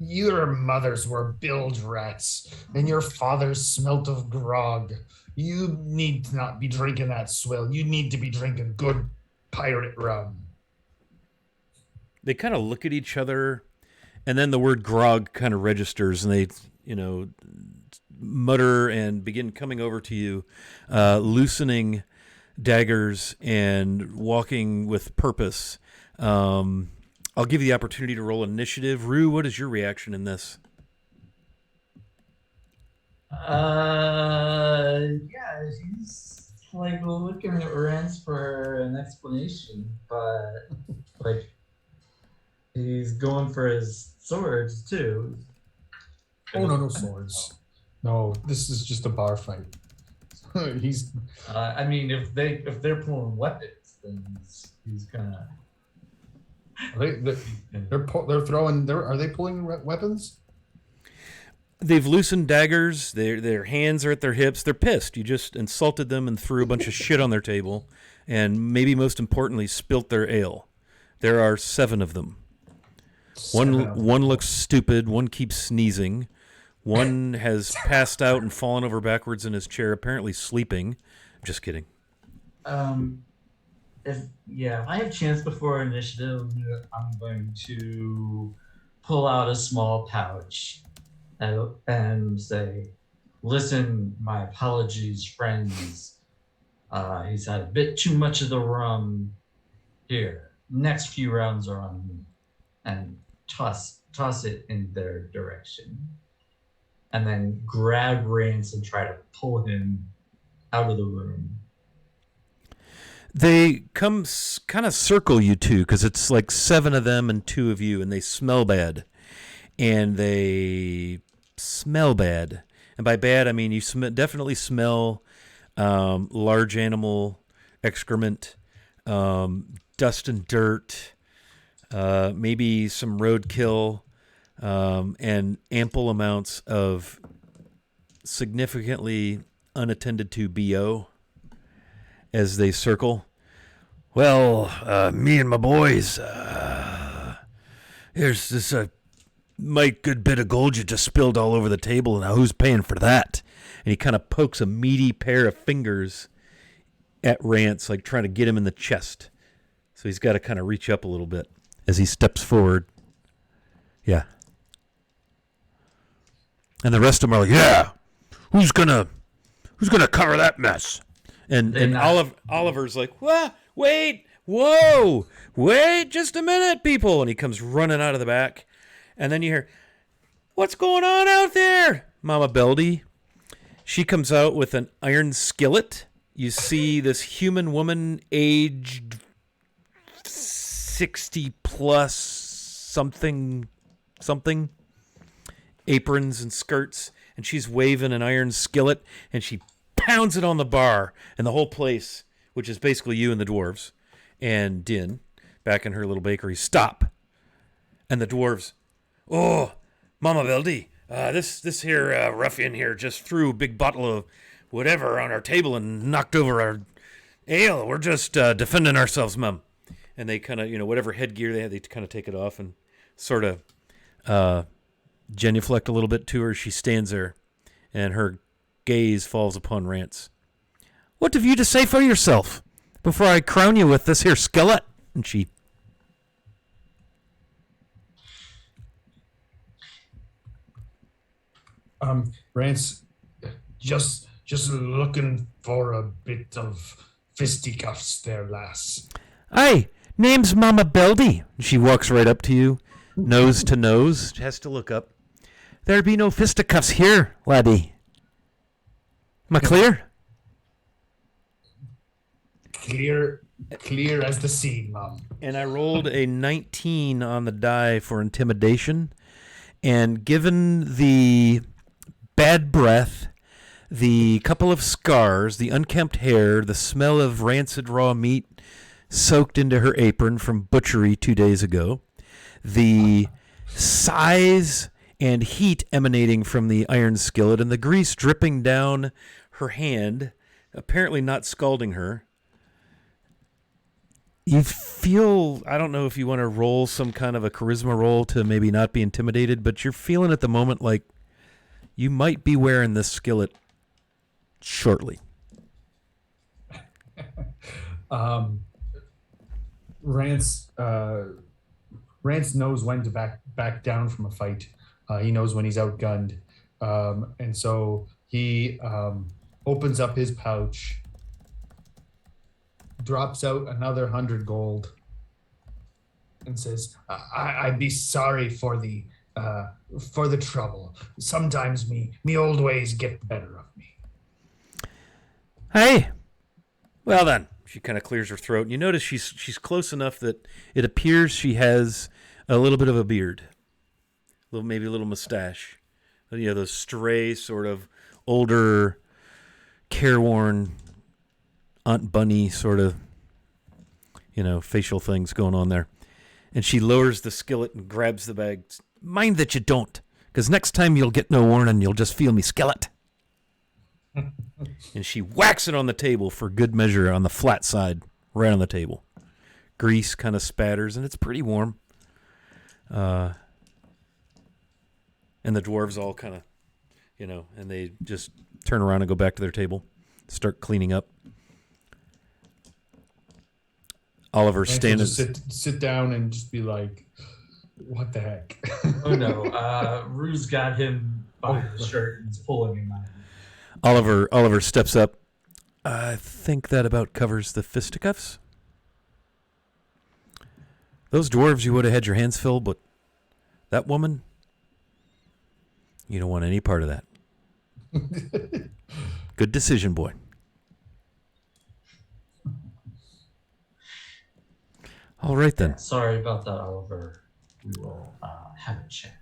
"Your mothers were bilge rats, and your fathers smelt of grog. You need to not be drinking that swill. You need to be drinking good pirate rum." They kind of look at each other, and then the word grog kind of registers, and they, mutter and begin coming over to you, loosening daggers and walking with purpose. I'll give you the opportunity to roll initiative. Rue, what is your reaction in this? Yeah, he's looking at Rance for an explanation, but he's going for his swords too. Oh, no swords. No, this is just a bar fight. He's. If they're pulling weapons, then he's gonna. They're throwing. Are they pulling weapons? They've loosened daggers. Their hands are at their hips. They're pissed. You just insulted them and threw a bunch of shit on their table, and maybe most importantly, spilt their ale. There are 7 of them. One looks stupid. One keeps sneezing. One has passed out and fallen over backwards in his chair, apparently sleeping. Just kidding. If I have chance before initiative, I'm going to pull out a small pouch and say, "Listen, my apologies, friends. He's had a bit too much of the rum. Here, next few rounds are on me," and toss it in their direction, and then grab Rance and try to pull him out of the room. They come kind of circle you two because it's like 7 of them and 2 of you, and they smell bad. And they smell bad. And by bad, I mean you definitely smell large animal excrement, dust and dirt, maybe some roadkill, and ample amounts of significantly unattended to BO as they circle. Well, me and my boys, here's this might good bit of gold you just spilled all over the table. Now who's paying for that? And he kind of pokes a meaty pair of fingers at Rance, like trying to get him in the chest. So he's got to kind of reach up a little bit as he steps forward. Yeah. And the rest of them are like, yeah, who's gonna cover that mess? And Oliver's like, what? Wait, whoa, wait just a minute, people. And he comes running out of the back. And then you hear, what's going on out there? Mama Beldy. She comes out with an iron skillet. You see this human woman aged 60 plus something, aprons and skirts. And she's waving an iron skillet and she pounds it on the bar, and the whole place, which is basically you and the dwarves and Din back in her little bakery, stop. And the dwarves, oh, Mama Beldy, this here ruffian here just threw a big bottle of whatever on our table and knocked over our ale. We're just defending ourselves, Mum. And they kind of, whatever headgear they had, they kind of take it off and sort of genuflect a little bit to her. She stands there, and her gaze falls upon Rance. What have you to say for yourself before I crown you with this here skillet? And she... Rance, just looking for a bit of fisticuffs there, lass. Aye, name's Mama Beldy. She walks right up to you, nose to nose. She has to look up. There be no fisticuffs here, laddie. Am I clear? Clear as the sea, Mum. And I rolled a 19 on the die for intimidation. And given the bad breath, the couple of scars, the unkempt hair, the smell of rancid raw meat soaked into her apron from butchery 2 days ago, the size and heat emanating from the iron skillet, and the grease dripping down her hand, apparently not scalding her. You feel, I don't know if you want to roll some kind of a charisma roll to maybe not be intimidated, but you're feeling at the moment like you might be wearing this skillet shortly. Rance knows when to back down from a fight. He knows when he's outgunned. And so he opens up his pouch, drops out another 100 gold, and says, I'd be sorry for the trouble. Sometimes me old ways get the better of me. Hey, well then. She kind of clears her throat. And you notice she's close enough that it appears she has a little bit of a beard. Maybe a little mustache. Those stray sort of older, careworn Aunt Bunny sort of, facial things going on there. And she lowers the skillet and grabs the bag. Mind that you don't, because next time you'll get no warning. You'll just feel me skillet. And she whacks it on the table for good measure on the flat side, right on the table. grease kind of spatters, and it's pretty warm. And the dwarves all kind of, and they just turn around and go back to their table, start cleaning up. Oliver Rance will stands. just sit down and just be like, "What the heck?" Oh no, Rue's got him by the shirt and is pulling him out. Oliver steps up. I think that about covers the fisticuffs. Those dwarves, you would have had your hands filled, but that woman, you don't want any part of that. Good decision, boy. All right, then. Sorry about that, Oliver. We will have a chat.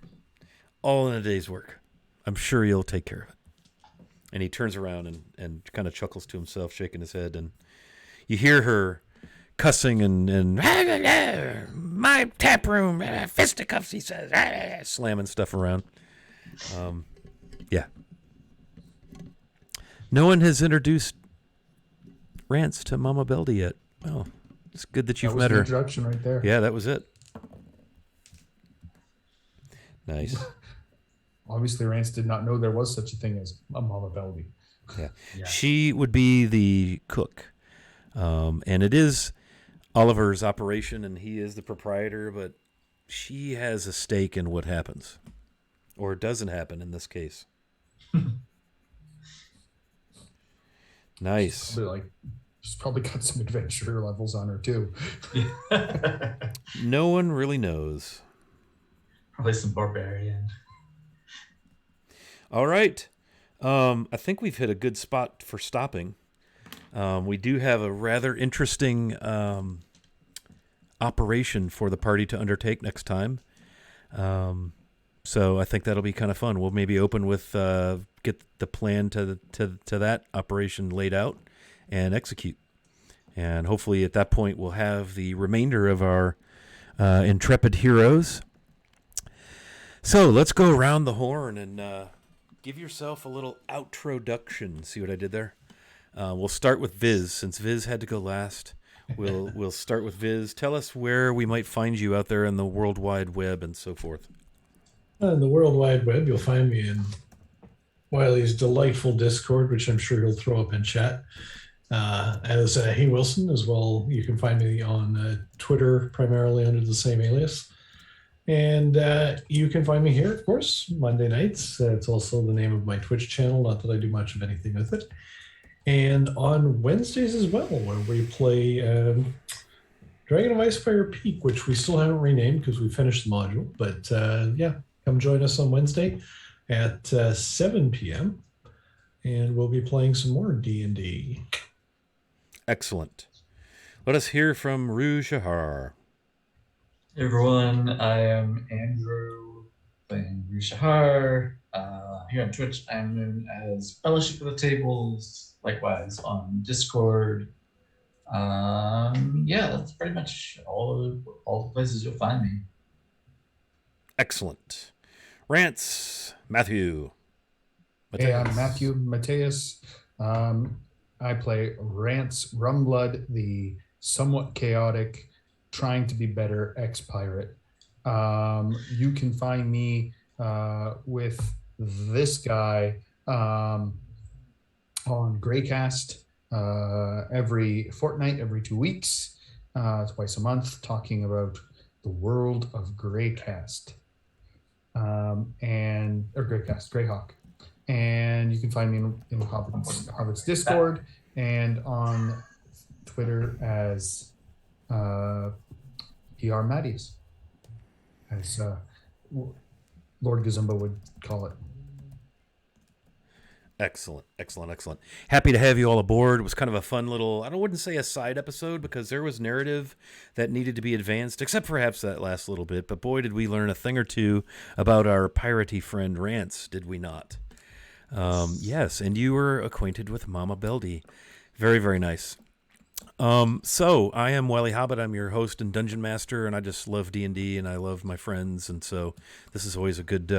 All in a day's work. I'm sure you'll take care of it. And he turns around and kind of chuckles to himself, shaking his head. And you hear her cussing and my tap room, fisticuffs, he says, slamming stuff around. Yeah. No one has introduced Rance to Mama Beldy yet. Oh, it's good that you've met her. Introduction right there. Yeah, that was it. Nice. Obviously, Rance did not know there was such a thing as a Mama Beldy. Yeah. Yeah. She would be the cook. And it is Oliver's operation, and he is the proprietor, but she has a stake in what happens. Or doesn't happen in this case. Nice. She's probably got some adventure levels on her, too. No one really knows. Probably some barbarian. All right. I think we've hit a good spot for stopping. We do have a rather interesting operation for the party to undertake next time. So I think that'll be kind of fun. We'll maybe open with get the plan to that operation laid out and execute. And hopefully at that point we'll have the remainder of our intrepid heroes. So let's go around the horn and give yourself a little outroduction. See what I did there? We'll start with Viz, since Viz had to go last. We'll start with Viz. Tell us where we might find you out there in the World Wide Web and so forth. On the World Wide Web, you'll find me in Wiley's delightful Discord, which I'm sure he'll throw up in chat. As Hey Wilson as well. You can find me on Twitter, primarily under the same alias. And you can find me here, of course, Monday nights. It's also the name of my Twitch channel, not that I do much of anything with it. And on Wednesdays as well, where we play Dragon of Icefire Peak, which we still haven't renamed because we finished the module. But yeah, come join us on Wednesday at 7 p.m. And we'll be playing some more D&D. Excellent. Let us hear from Rouge Shahar. Hey everyone, I am Andrew playing Rishahar. Here on Twitch, I'm known as Fellowship of the Tables, likewise on Discord. Yeah, that's pretty much all the places you'll find me. Excellent. Rance, Matthew. Hey, I'm Matthew Mateus. I play Rance Rumblood, the somewhat chaotic, trying to be better ex-pirate. You can find me with this guy on Greycast every fortnight, every 2 weeks, twice a month, talking about the world of Greycast or Greycast, Greyhawk. And you can find me in Hobbit's Discord and on Twitter as PR Mattias, as Lord Gazumba would call it. Excellent. Happy to have you all aboard. It was kind of a fun little, I wouldn't say a side episode because there was narrative that needed to be advanced, except perhaps that last little bit. But boy, did we learn a thing or two about our piratey friend Rance, did we not? Yes, and you were acquainted with Mama Beldy. Very, very nice. So I am Wily Hobbit. I'm your host and dungeon master, and I just love D&D, and I love my friends, and so this is always a good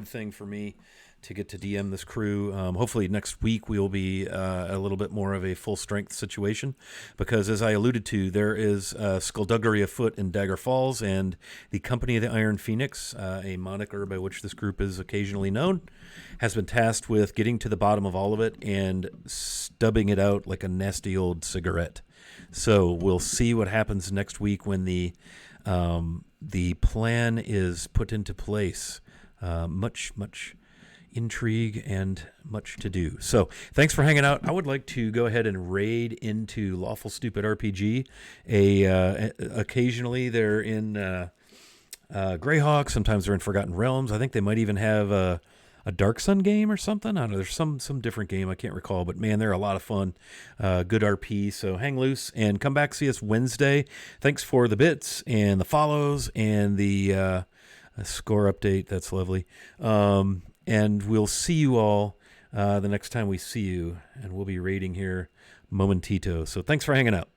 thing for me to get to DM this crew. Hopefully next week we will be a little bit more of a full strength situation, because as I alluded to, there is skullduggery afoot in Dagger Falls, and the Company of the Iron Phoenix, a moniker by which this group is occasionally known, has been tasked with getting to the bottom of all of it and stubbing it out like a nasty old cigarette. So we'll see what happens next week when the plan is put into place. Much intrigue and much to do. So thanks for hanging out. I would like to go ahead and raid into Lawful Stupid RPG. Occasionally they're in Greyhawk. Sometimes they're in Forgotten Realms. I think they might even have a Dark Sun game or something. I don't know. There's some different game I can't recall, but man, they're a lot of fun. Good RP. So hang loose and come back see us Wednesday. Thanks for the bits and the follows and the score update. That's lovely. And we'll see you all the next time we see you, and we'll be raiding here momentito. So thanks for hanging out.